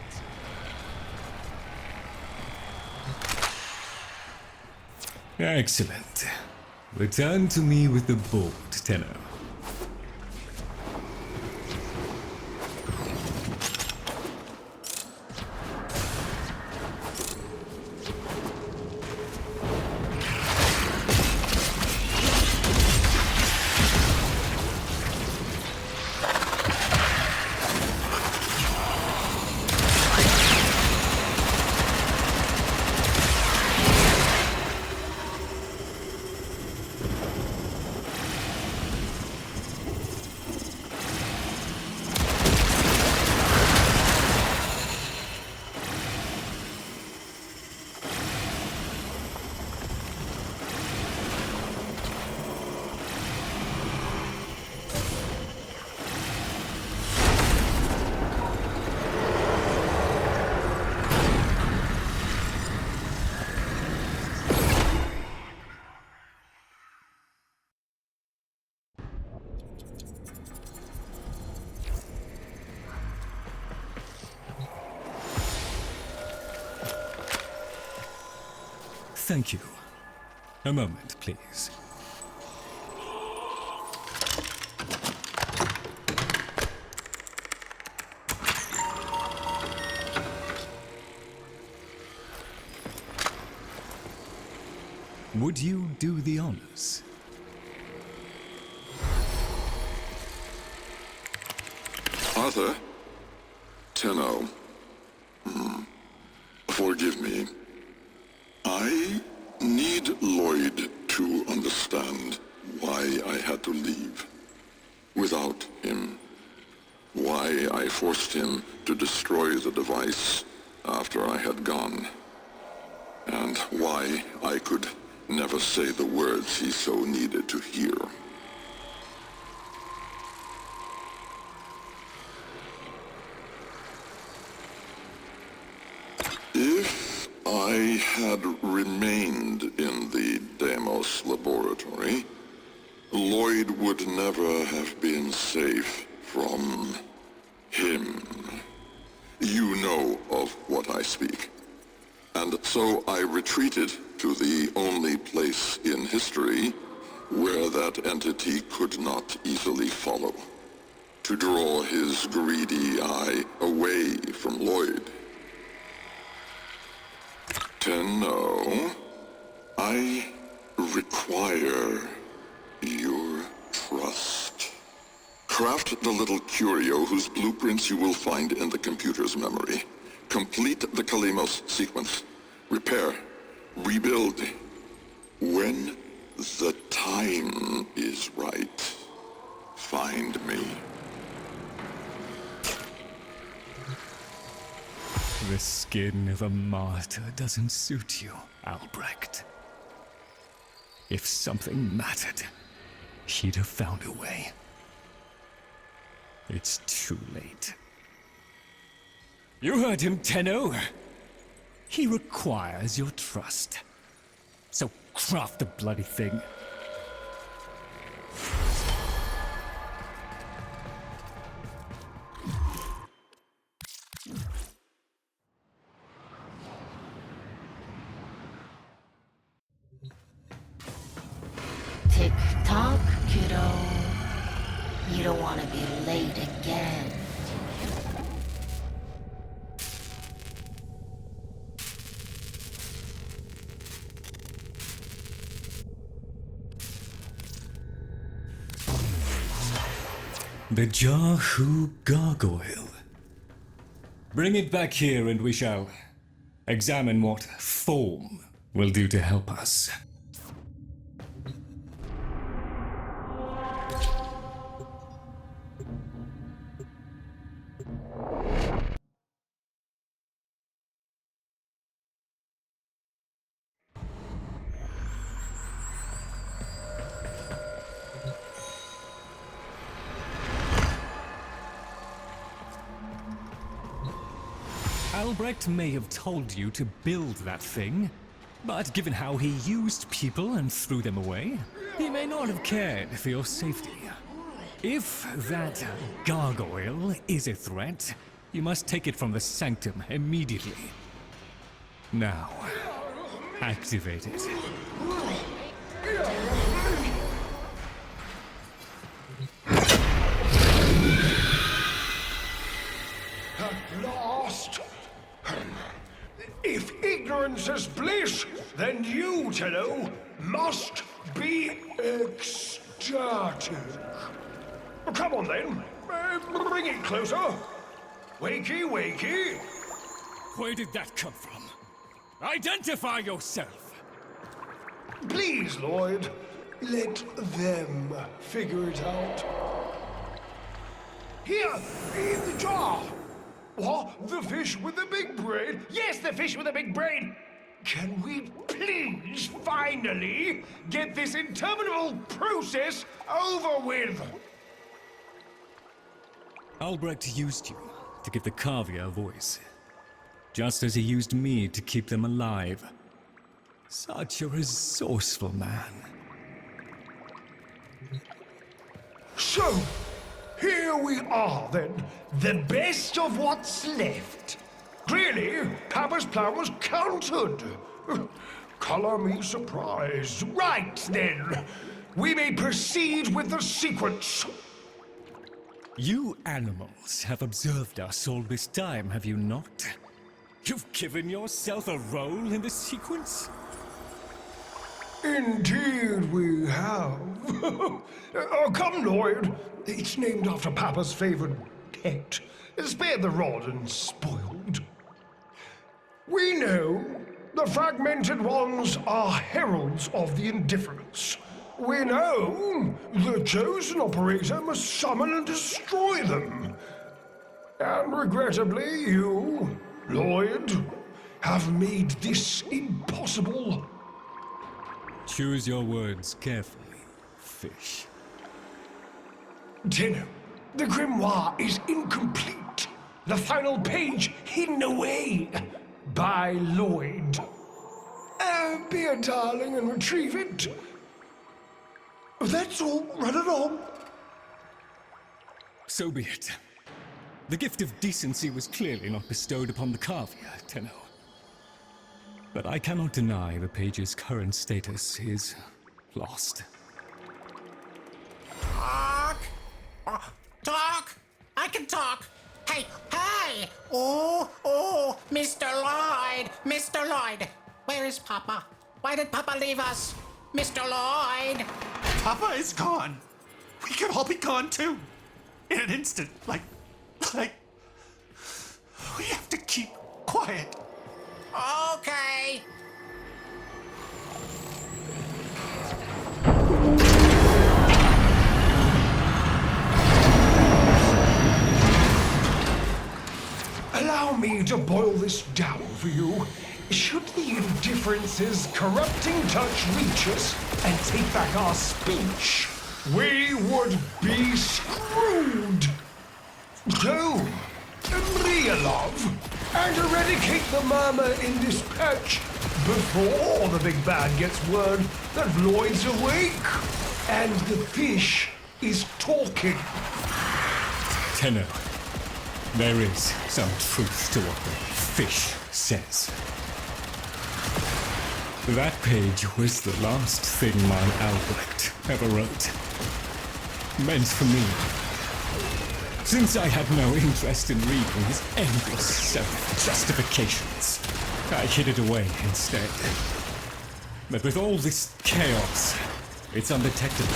Excellent. Return to me with the bolt, Tenno. Thank you. A moment, please. Would you do the honors? Arthur? Tenno. Forgive me. I need Lloyd to understand why I had to leave without him. Why I forced him to destroy the device after I had gone. And why I could never say the words he so needed to hear. If I had remained in the Deimos laboratory, Lloyd would never have been safe from him. You know of what I speak. And so I retreated to the only place in history where that entity could not easily follow, to draw his greedy eye away from Lloyd. Tenno, I require your trust. Craft the little curio whose blueprints you will find in the computer's memory. Complete the Kalemos sequence. Repair. Rebuild. When the time is right, find me. The skin of a martyr doesn't suit you, Albrecht. If something mattered, he'd have found a way. It's too late. You heard him, Tenno. He requires your trust. So craft the bloody thing. Tick-tock, The Jahu gargoyle. Bring it back here and we shall examine what form will do to help us. Albrecht may have told you to build that thing, but given how he used people and threw them away, he may not have cared for your safety. If that gargoyle is a threat, you must take it from the sanctum immediately. Now, activate it. At last! If ignorance is bliss, then you, Tenno, must be ecstatic. Come on then, bring it closer. Wakey, wakey. Where did that come from? Identify yourself! Please, Lloyd, let them figure it out. Here, in the jar. What? The fish with the big brain? Yes, the fish with the big brain! Can we please finally get this interminable process over with? Albrecht used you to give the Cavia a voice, just as he used me to keep them alive. Such a resourceful man. So, here we are then, the best of what's left. Clearly, Papa's plan was countered. Color me surprised. Right then, we may proceed with the sequence. You animals have observed us all this time, have you not? You've given yourself a role in the sequence? Indeed we have. Come, Lloyd. It's named after Papa's favorite pet. Spared the rod and spoiled. We know the fragmented ones are heralds of the indifference. We know the chosen operator must summon and destroy them. And regrettably, you, Lloyd, have made this impossible. Choose your words carefully, fish. Tenno, the grimoire is incomplete. The final page hidden away by Lloyd. Be a darling and retrieve it. That's all. Run along. So be it. The gift of decency was clearly not bestowed upon the Cavia, Tenno. But I cannot deny the page's current status is lost. Talk! Talk! I can talk! Hey, hey! Oh, Mr. Lloyd! Mr. Lloyd! Where is Papa? Why did Papa leave us? Mr. Lloyd! Papa is gone. We could all be gone too. In an instant. Like... We have to keep quiet. Okay. Allow me to boil this down for you. Should the indifference's corrupting touch reach us and take back our speech, we would be screwed. So, love, and eradicate the murmur in this patch before the big bad gets word that Lloyd's awake and the fish is talking. Tenno, there is some truth to what the fish says. That page was the last thing my Albrecht ever wrote. Meant for me. Since I had no interest in reading his endless self-justifications, I hid it away instead. But with all this chaos, it's undetectable.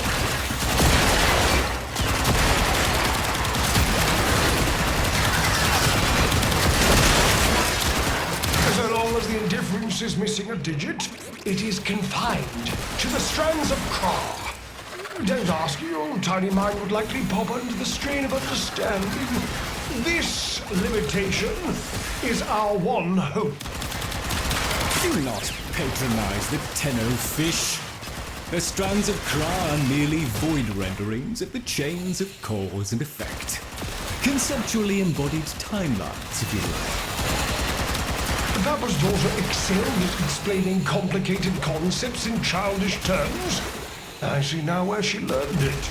compass is missing a digit, it is confined to the strands of Kra. Don't ask, your tiny mind would likely pop under the strain of understanding. This limitation is our one hope. Do not patronize the Tenno fish. The strands of Kra are merely void renderings of the chains of cause and effect. Conceptually embodied timelines, if you like. Papa's daughter excelled at explaining complicated concepts in childish terms. I see now where she learned it.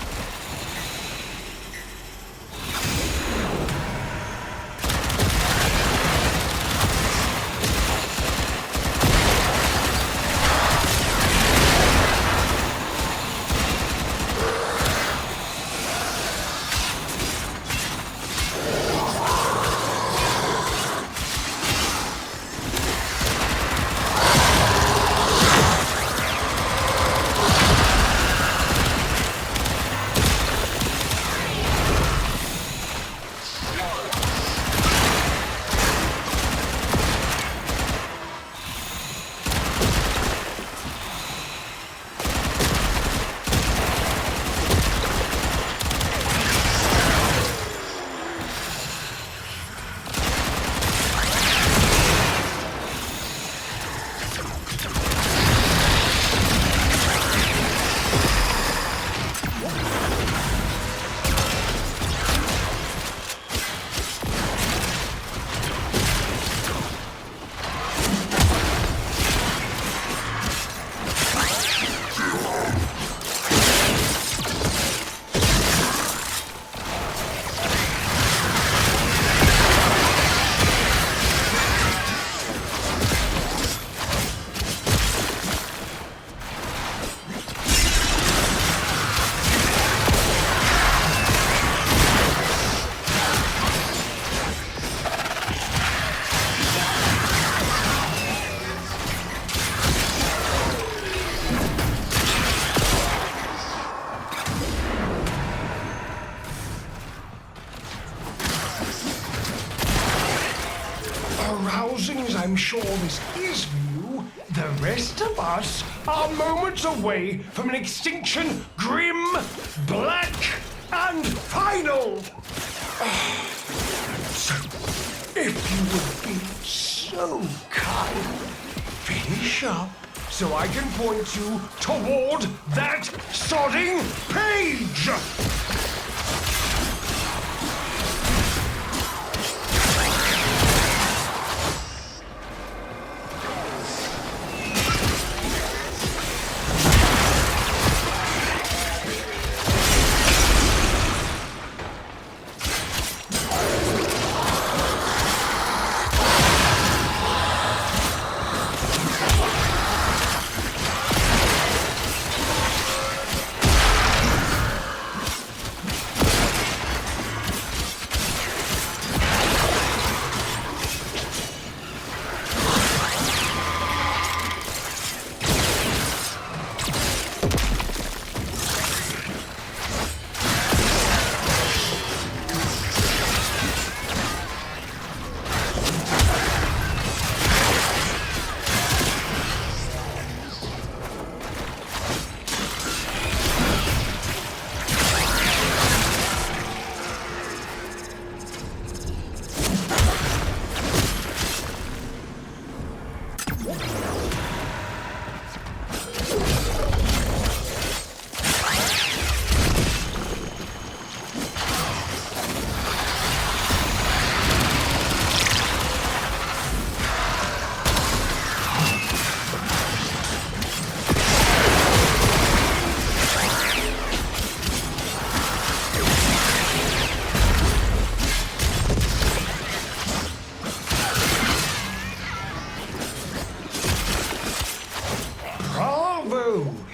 I'm sure this is for you. The rest of us are moments away from an extinction grim, black, and final. So, if you would be so kind, finish up so I can point you toward that sodding page.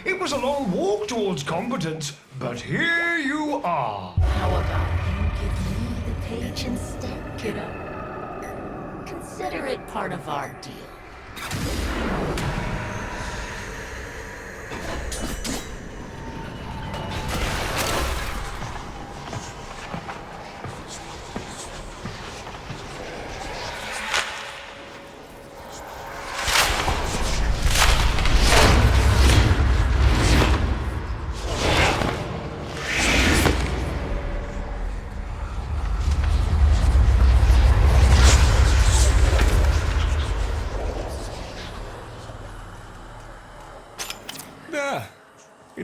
It was a long walk towards competence, but here you are. How about you give me the page instead, kiddo? Consider it part of our deal.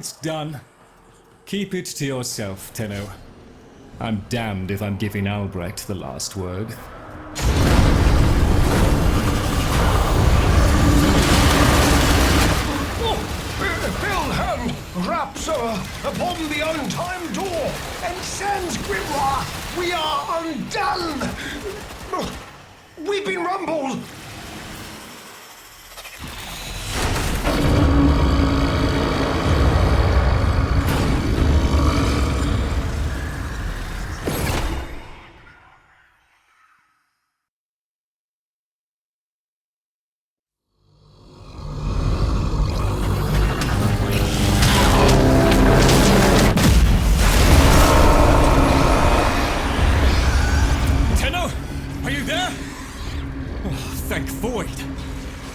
It's done. Keep it to yourself, Tenno. I'm damned if I'm giving Albrecht the last word. Hell hand raps upon the untimed door, and sans grimoire, we are undone! We've been rumbled!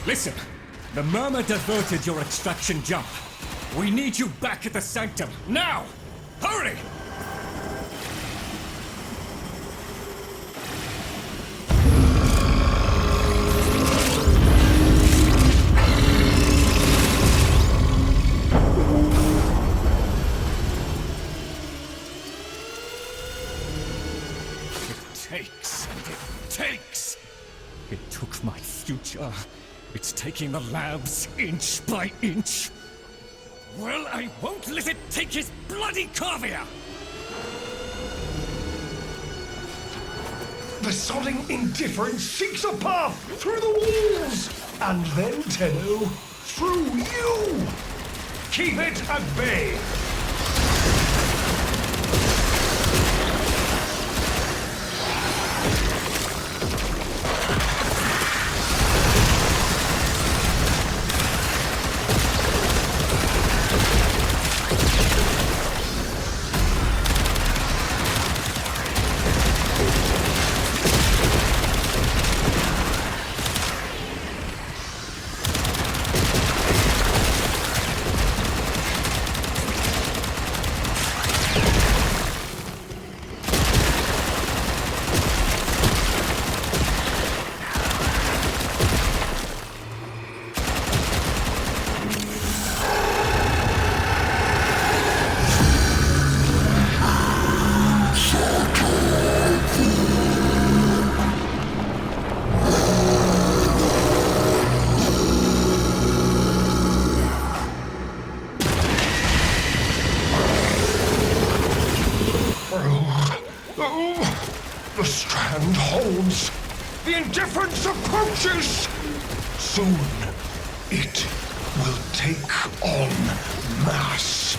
Listen, the Murmur diverted your extraction jump. We need you back at the Sanctum, now! Hurry! It takes. It took my future. It's taking the labs inch by inch. Well, I won't let it take his bloody Carvia! The sodding indifference seeks a path through the walls! And then, Tenno, through you! Keep it at bay! The strand holds. The indifference approaches. Soon, it will take on mass.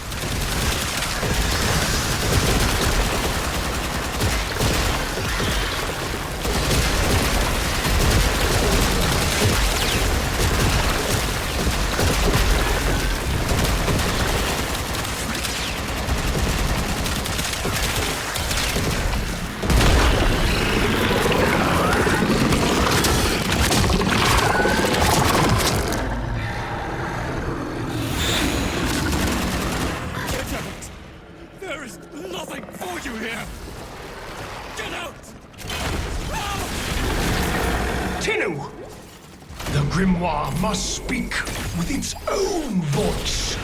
The grimoire must speak with its own voice.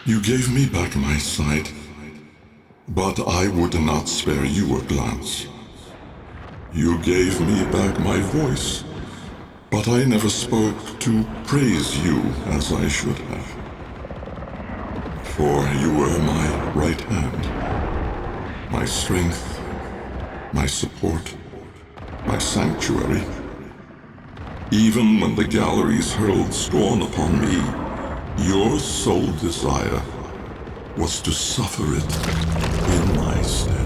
You gave me back my sight, but I would not spare you a glance. You gave me back my voice, but I never spoke to praise you as I should have. For you were my right hand, my strength, my support, my sanctuary. Even when the galleries hurled scorn upon me, your sole desire was to suffer it in my stead.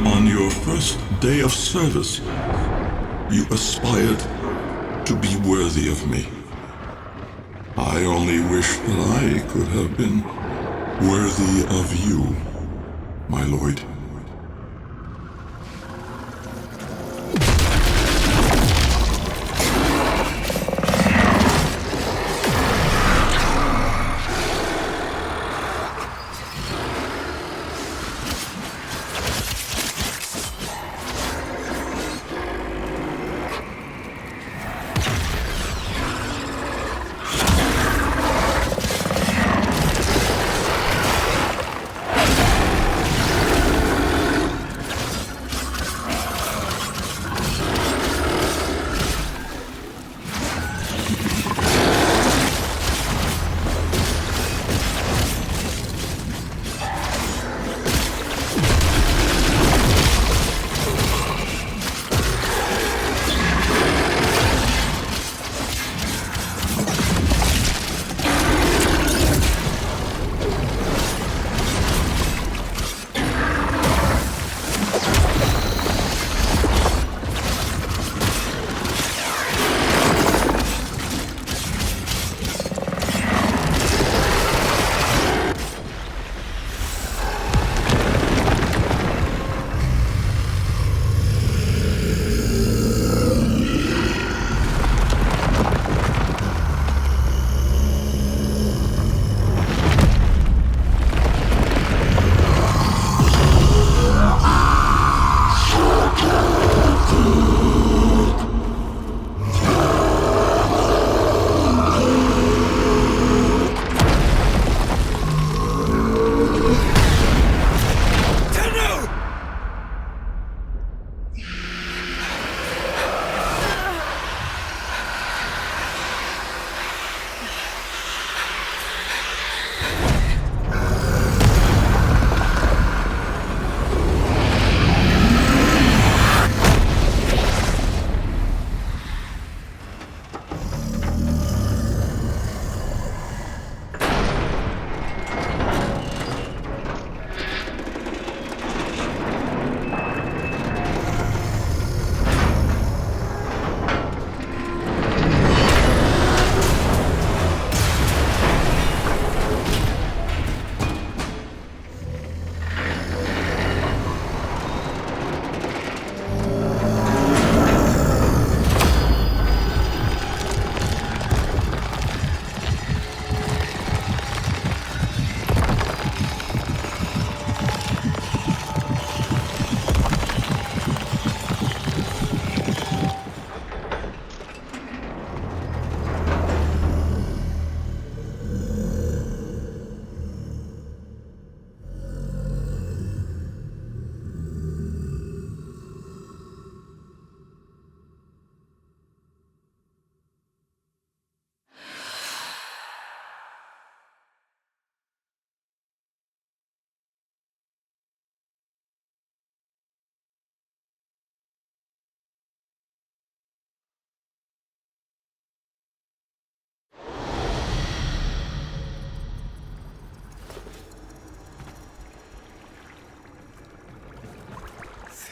On your first day of service, you aspired to be worthy of me. I only wish that I could have been worthy of you, my lord.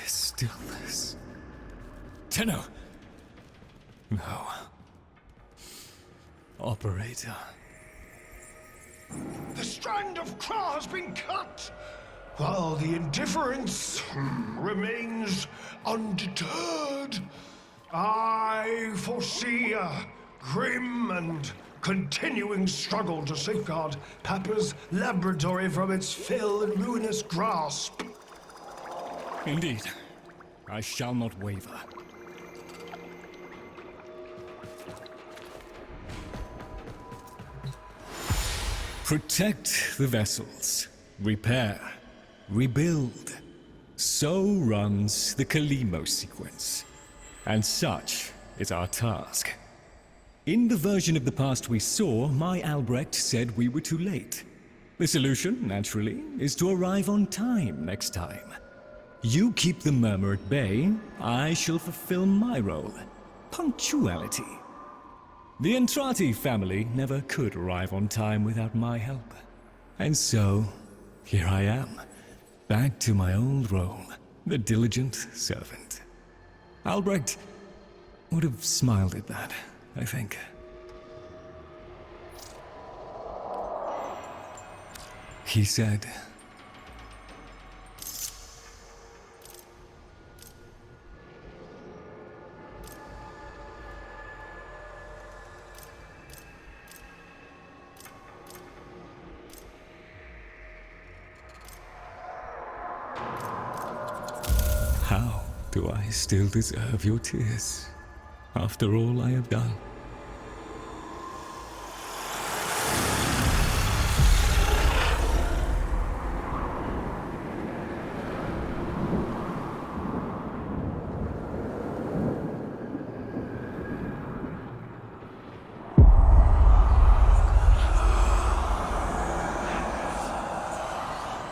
Stillness. Tenno! No. Operator. The strand of Kra has been cut, while the indifference remains undeterred. I foresee a grim and continuing struggle to safeguard Papa's laboratory from its fell and ruinous grasp. Indeed. I shall not waver. Protect the vessels. Repair. Rebuild. So runs the Kalimo sequence. And such is our task. In the version of the past we saw, my Albrecht said we were too late. The solution, naturally, is to arrive on time next time. You keep the murmur at bay, I shall fulfill my role. Punctuality. The Entrati family never could arrive on time without my help. And so, here I am, back to my old role, the diligent servant. Albrecht would have smiled at that, I think. He said, how do I still deserve your tears after all I have done?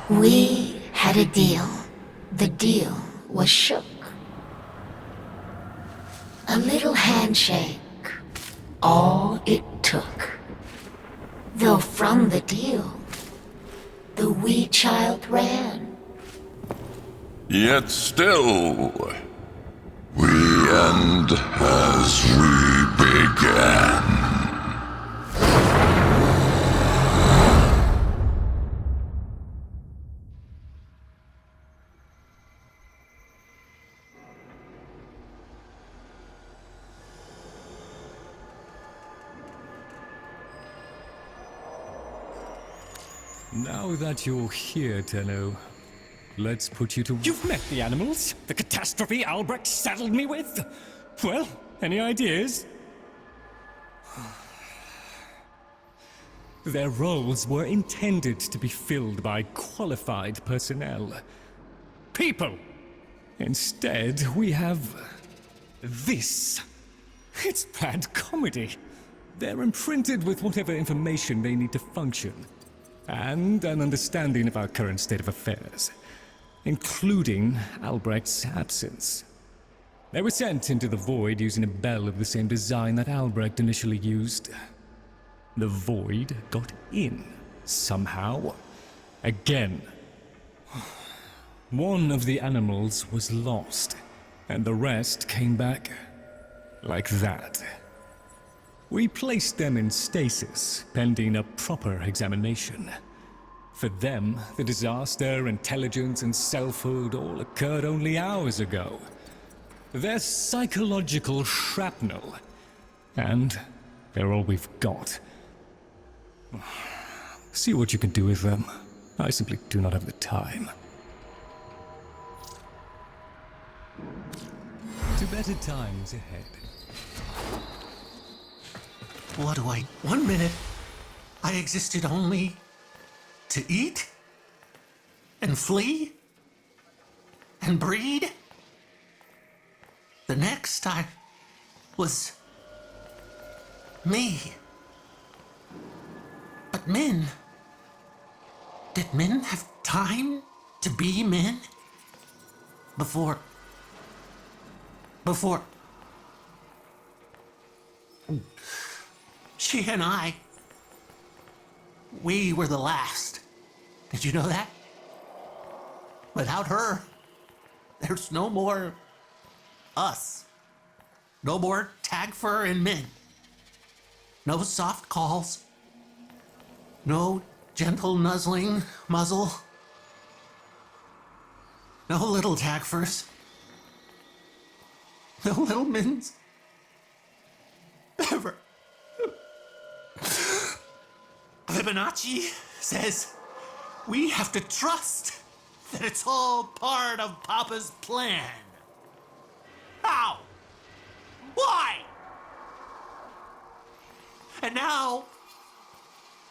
We had a deal. The deal was shook. A little handshake, all it took. Though from the deal, the wee child ran. Yet still, we end as we began. Now that you're here, Tenno, let's put you to... You've met the animals? The catastrophe Albrecht saddled me with? Well, any ideas? Their roles were intended to be filled by qualified personnel. People! Instead, we have... this. It's bad comedy. They're imprinted with whatever information they need to function. And an understanding of our current state of affairs, including Albrecht's absence. They were sent into the void using a bell of the same design that Albrecht initially used. The void got in, somehow. Again. One of the animals was lost, and the rest came back like that. We placed them in stasis, pending a proper examination. For them, the disaster, intelligence, and selfhood all occurred only hours ago. They're psychological shrapnel. And they're all we've got. See what you can do with them. I simply do not have the time. To better times ahead. What do I... 1 minute, I existed only to eat and flee and breed. The next, I was me. But men, did men have time to be men? Before... She and I, we were the last. Did you know that? Without her, there's no more us. No more Tagfer and men. No soft calls. No gentle nuzzling muzzle. No little Tagfers. No little mins. Ever. Fibonacci says we have to trust that it's all part of Papa's plan. How? Why? And now,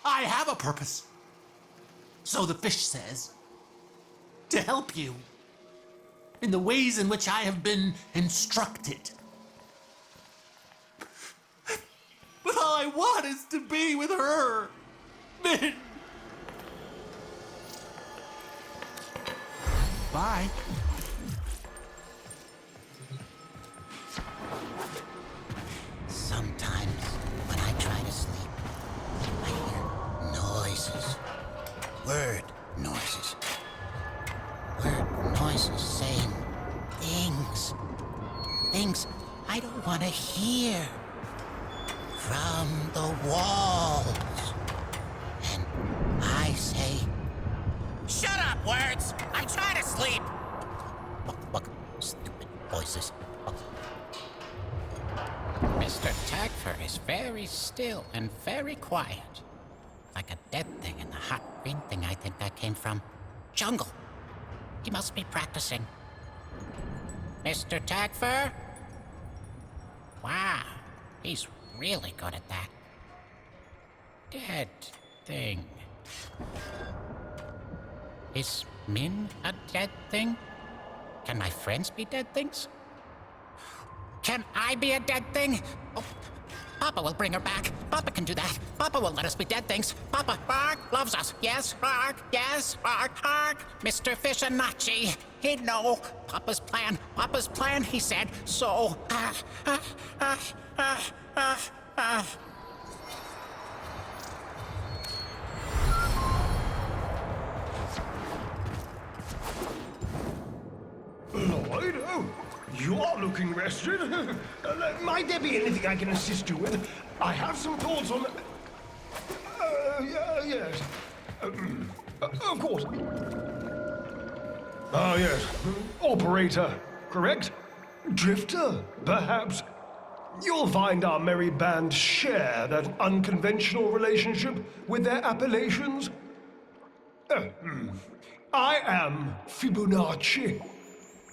I have a purpose. So the fish says. To help you. In the ways in which I have been instructed. But all I want is to be with her. Min. Bye. Sometimes, when I try to sleep, I hear noises. Word noises. Word noises saying things. Things I don't want to hear. From the walls. And I say, "Shut up, words! I'm trying to sleep!" Look, stupid voices. Mr. Tagfer is very still and very quiet. Like a dead thing in the hot green thing I think that came from. Jungle. He must be practicing. Mr. Tagfer? Wow, he's really good at that. Dead thing. Is Min a dead thing? Can my friends be dead things? Can I be a dead thing? Oh, Papa will bring her back. Papa can do that. Papa won't let us be dead things. Papa, Ark, loves us. Yes, Ark, yes, Ark, Ark. Mr. Fishanachi, he'd know. Papa's plan, he said. So, Lloyd? Oh, you are looking rested. Might there be anything I can assist you with? I have some thoughts on... yes. Of course. Ah, yes. Operator, correct? Drifter, perhaps? You'll find our merry band share that unconventional relationship with their appellations. I am Fibonacci.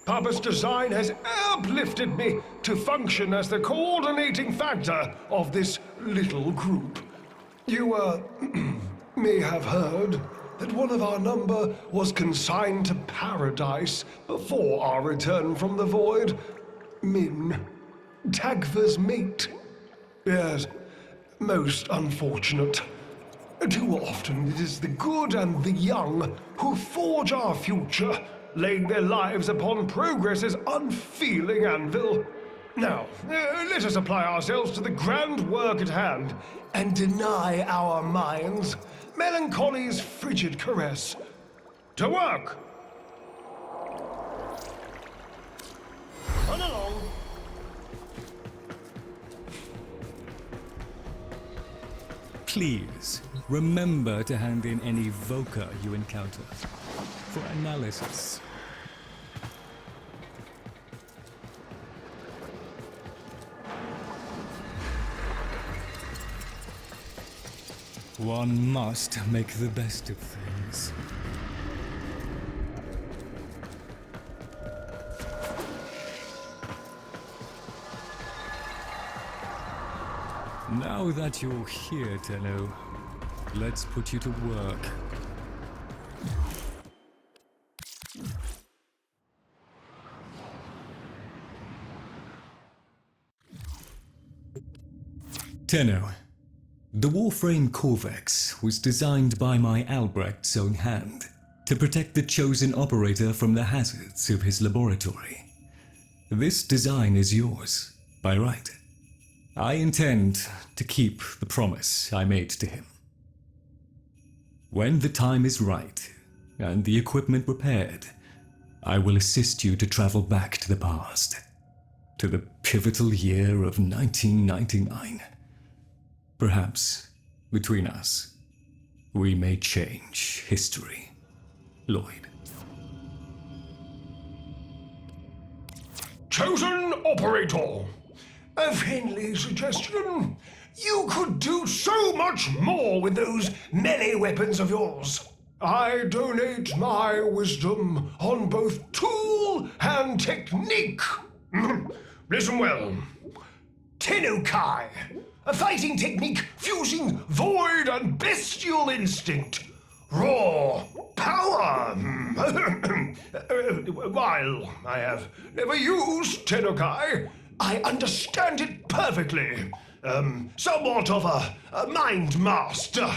Papa's design has uplifted me to function as the coordinating factor of this little group. You, may have heard that one of our number was consigned to paradise before our return from the void. Min, Tagfer's mate. Yes, most unfortunate. Too often it is the good and the young who forge our future, laying their lives upon progress's unfeeling anvil. Now, let us apply ourselves to the grand work at hand, and deny our minds melancholy's frigid caress. To work! Run along! Please, remember to hand in any voca you encounter for analysis. One must make the best of things. Now that you're here, Tenno, let's put you to work. Tenno, the Warframe Corvex was designed by my Albrecht's own hand to protect the chosen operator from the hazards of his laboratory. This design is yours, by right. I intend to keep the promise I made to him. When the time is right, and the equipment repaired, I will assist you to travel back to the past, to the pivotal year of 1999. Perhaps, between us, we may change history, Lloyd. Chosen operator! A friendly suggestion. You could do so much more with those melee weapons of yours. I donate my wisdom on both tool and technique. Listen well. Tenukai, A fighting technique fusing void and bestial instinct. Raw power. While I have never used Tennokai, I understand it perfectly. Somewhat of a mind master.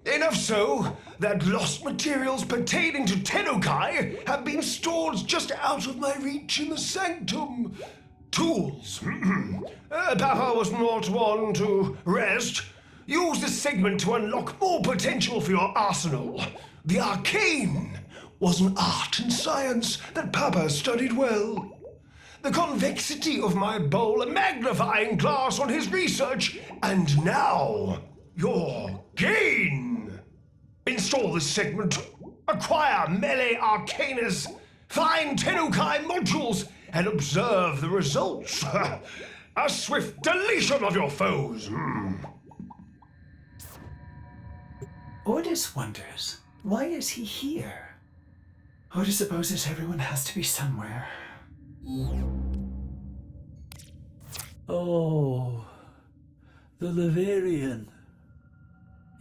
Enough so that lost materials pertaining to Tennokai have been stored just out of my reach in the sanctum. Tools. Papa was not one to rest. Use this segment to unlock more potential for your arsenal. The arcane was an art and science that Papa studied well. The convexity of my bowl a magnifying glass on his research, and now your gain. Install this segment, acquire melee arcanas, find Tennokai modules, and observe the results. A swift deletion of your foes. Ordis wonders, why is he here? Ordis supposes everyone has to be somewhere. Oh, the Leverian.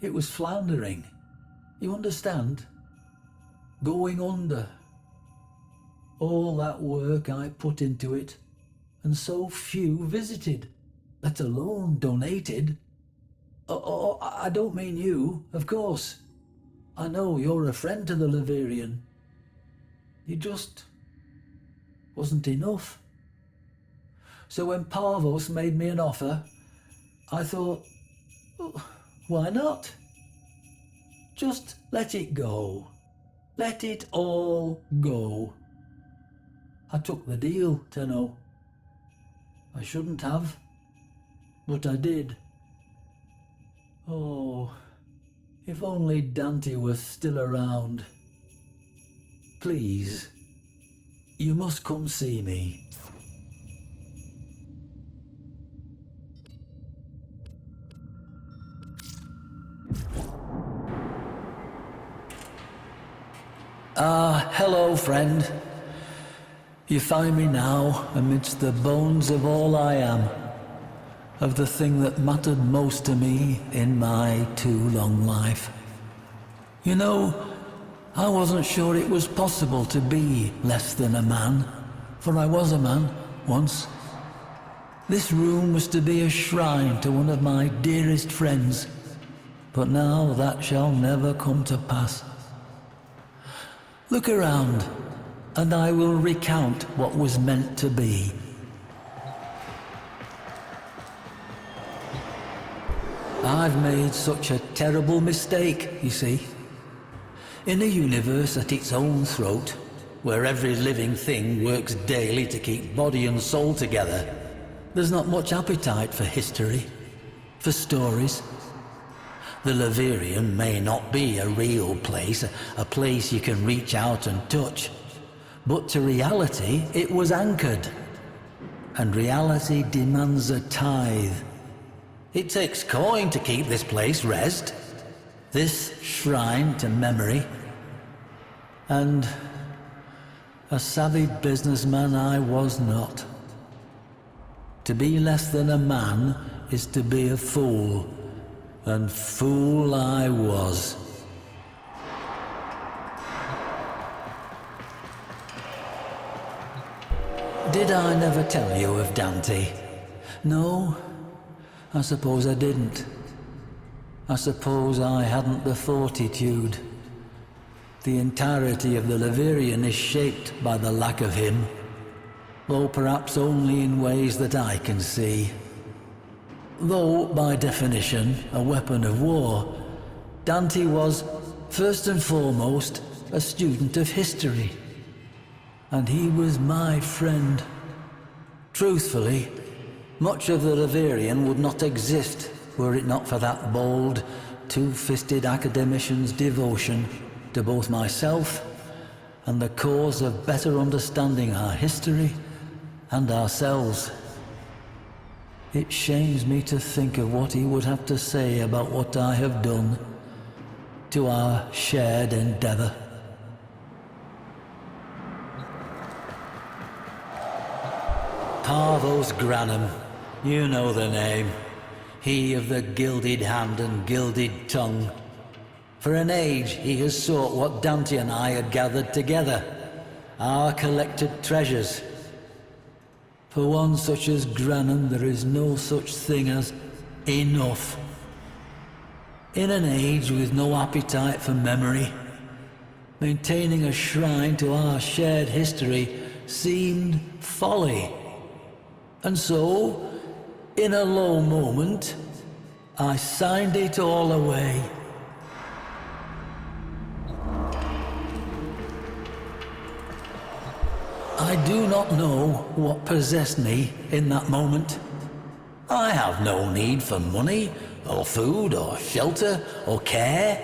It was floundering. You understand? Going under. All that work I put into it, and so few visited, let alone donated. Oh, I don't mean you, of course. I know you're a friend to the Leverian. You just wasn't enough. So when Parvos made me an offer, I thought, oh, why not? Just let it go. Let it all go. I took the deal, Tenno. I shouldn't have, but I did. Oh, if only Dante was still around. Please, you must come see me. Hello, friend. You find me now amidst the bones of all I am, of the thing that mattered most to me in my too long life. You know, I wasn't sure it was possible to be less than a man, for I was a man once. This room was to be a shrine to one of my dearest friends, but now that shall never come to pass. Look around, and I will recount what was meant to be. I've made such a terrible mistake, you see. In a universe at its own throat, where every living thing works daily to keep body and soul together, there's not much appetite for history, for stories. The Leverian may not be a real place, a place you can reach out and touch, but to reality it was anchored, and reality demands a tithe. It takes coin to keep this place rest, this shrine to memory, and a savvy businessman I was not. To be less than a man is to be a fool, and fool I was. Did I never tell you of Dante? No, I suppose I didn't. I suppose I hadn't the fortitude. The entirety of the Leverian is shaped by the lack of him, though perhaps only in ways that I can see. Though, by definition, a weapon of war, Dante was, first and foremost, a student of history. And he was my friend. Truthfully, much of the Leverian would not exist were it not for that bold, two-fisted academician's devotion to both myself and the cause of better understanding our history and ourselves. It shames me to think of what he would have to say about what I have done to our shared endeavor. Parvos Granum, you know the name. he of the gilded hand and gilded tongue. For an age he has sought what Dante and I had gathered together, our collected treasures. For one such as Granum there is no such thing as enough. In an age with no appetite for memory, maintaining a shrine to our shared history seemed folly. And so, in a low moment, I signed it all away. I do not know what possessed me in that moment. I have no need for money, or food, or shelter, or care.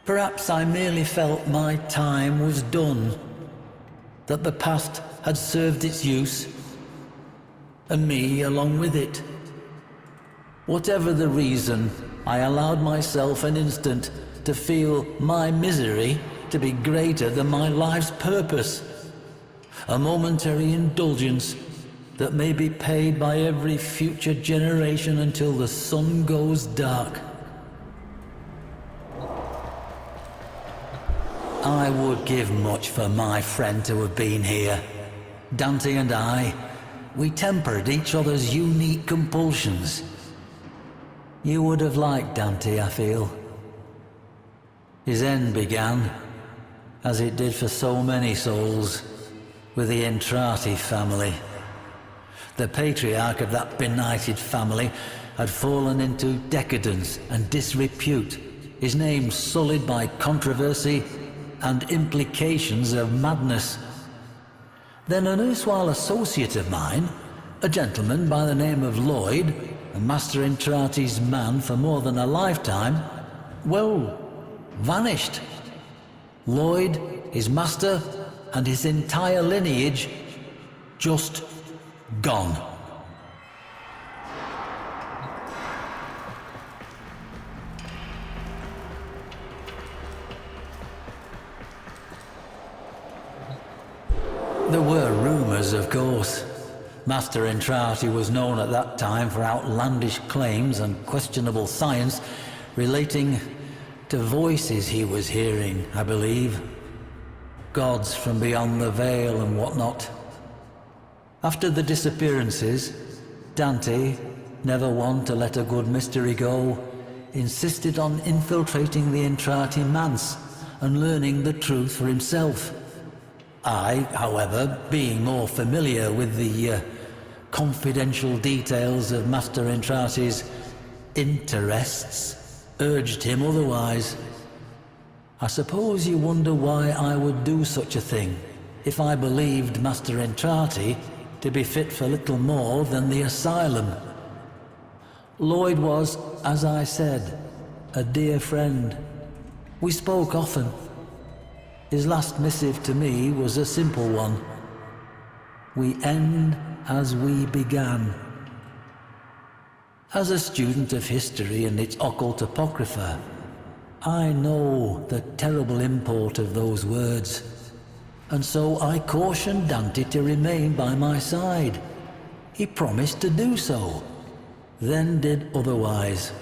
Perhaps I merely felt my time was done, that the past had served its use, and me along with it. Whatever the reason, I allowed myself an instant to feel my misery to be greater than my life's purpose. A momentary indulgence that may be paid by every future generation until the sun goes dark. I would give much for my friend to have been here. Dante and I, we tempered each other's unique compulsions. You would have liked Dante, I feel. His end began, as it did for so many souls, with the Entrati family. The patriarch of that benighted family had fallen into decadence and disrepute, his name sullied by controversy and implications of madness. Then an erstwhile associate of mine, a gentleman by the name of Lloyd, a Master Entrati's man for more than a lifetime, well, vanished. Lloyd, his master, and his entire lineage just gone. There were rumors, of course. Master Entrati was known at that time for outlandish claims and questionable science relating to voices he was hearing, I believe. Gods from beyond the veil and whatnot. After the disappearances, Dante, never one to let a good mystery go, insisted on infiltrating the Entrati manse and learning the truth for himself. I, however, being more familiar with the confidential details of Master Entrati's interests, urged him otherwise. I suppose you wonder why I would do such a thing, if I believed Master Entrati to be fit for little more than the asylum. Lloyd was, as I said, a dear friend. We spoke often. His last missive to me was a simple one. We end as we began. As a student of history and its occult apocrypha, I know the terrible import of those words, and so I cautioned Dante to remain by my side. He promised to do so, then did otherwise,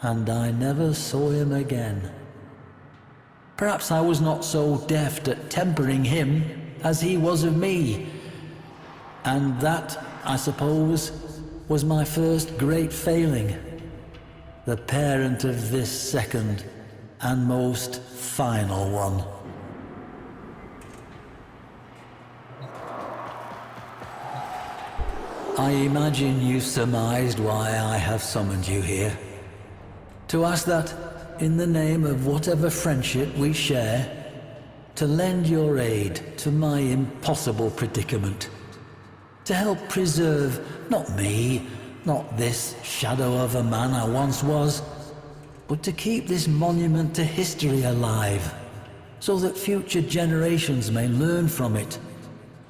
and I never saw him again. Perhaps I was not so deft at tempering him as he was of me, and that, I suppose, was my first great failing. The parent of this second and most final one. I imagine you surmised why I have summoned you here. To ask that, in the name of whatever friendship we share, to lend your aid to my impossible predicament. To help preserve, not me, not this shadow of a man I once was, but to keep this monument to history alive, so that future generations may learn from it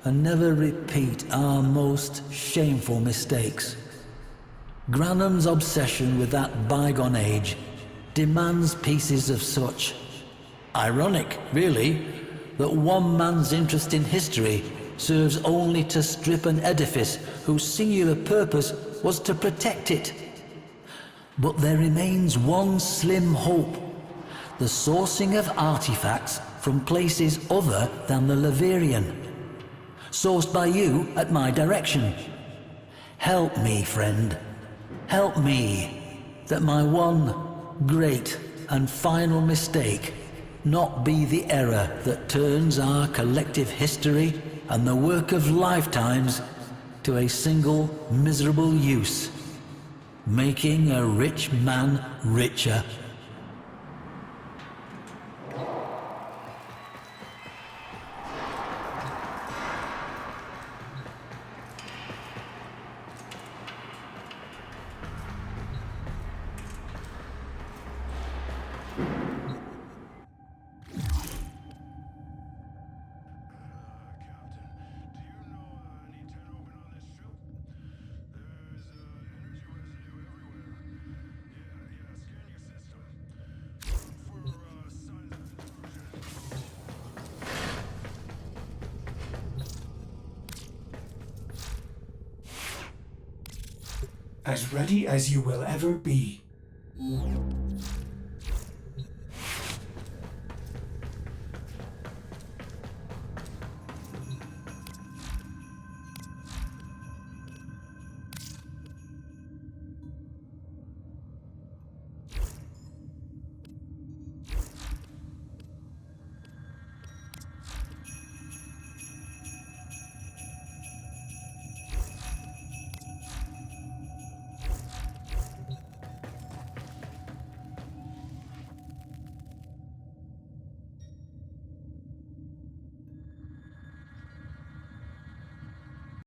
and never repeat our most shameful mistakes. Granum's obsession with that bygone age demands pieces of such. Ironic, really, that one man's interest in history serves only to strip an edifice whose singular purpose was to protect it. But there remains one slim hope. The sourcing of artifacts from places other than the Laverian. Sourced by you at my direction. Help me, friend. Help me, that my one great and final mistake not be the error that turns our collective history and the work of lifetimes to a single miserable use, making a rich man richer. As ready as you will ever be.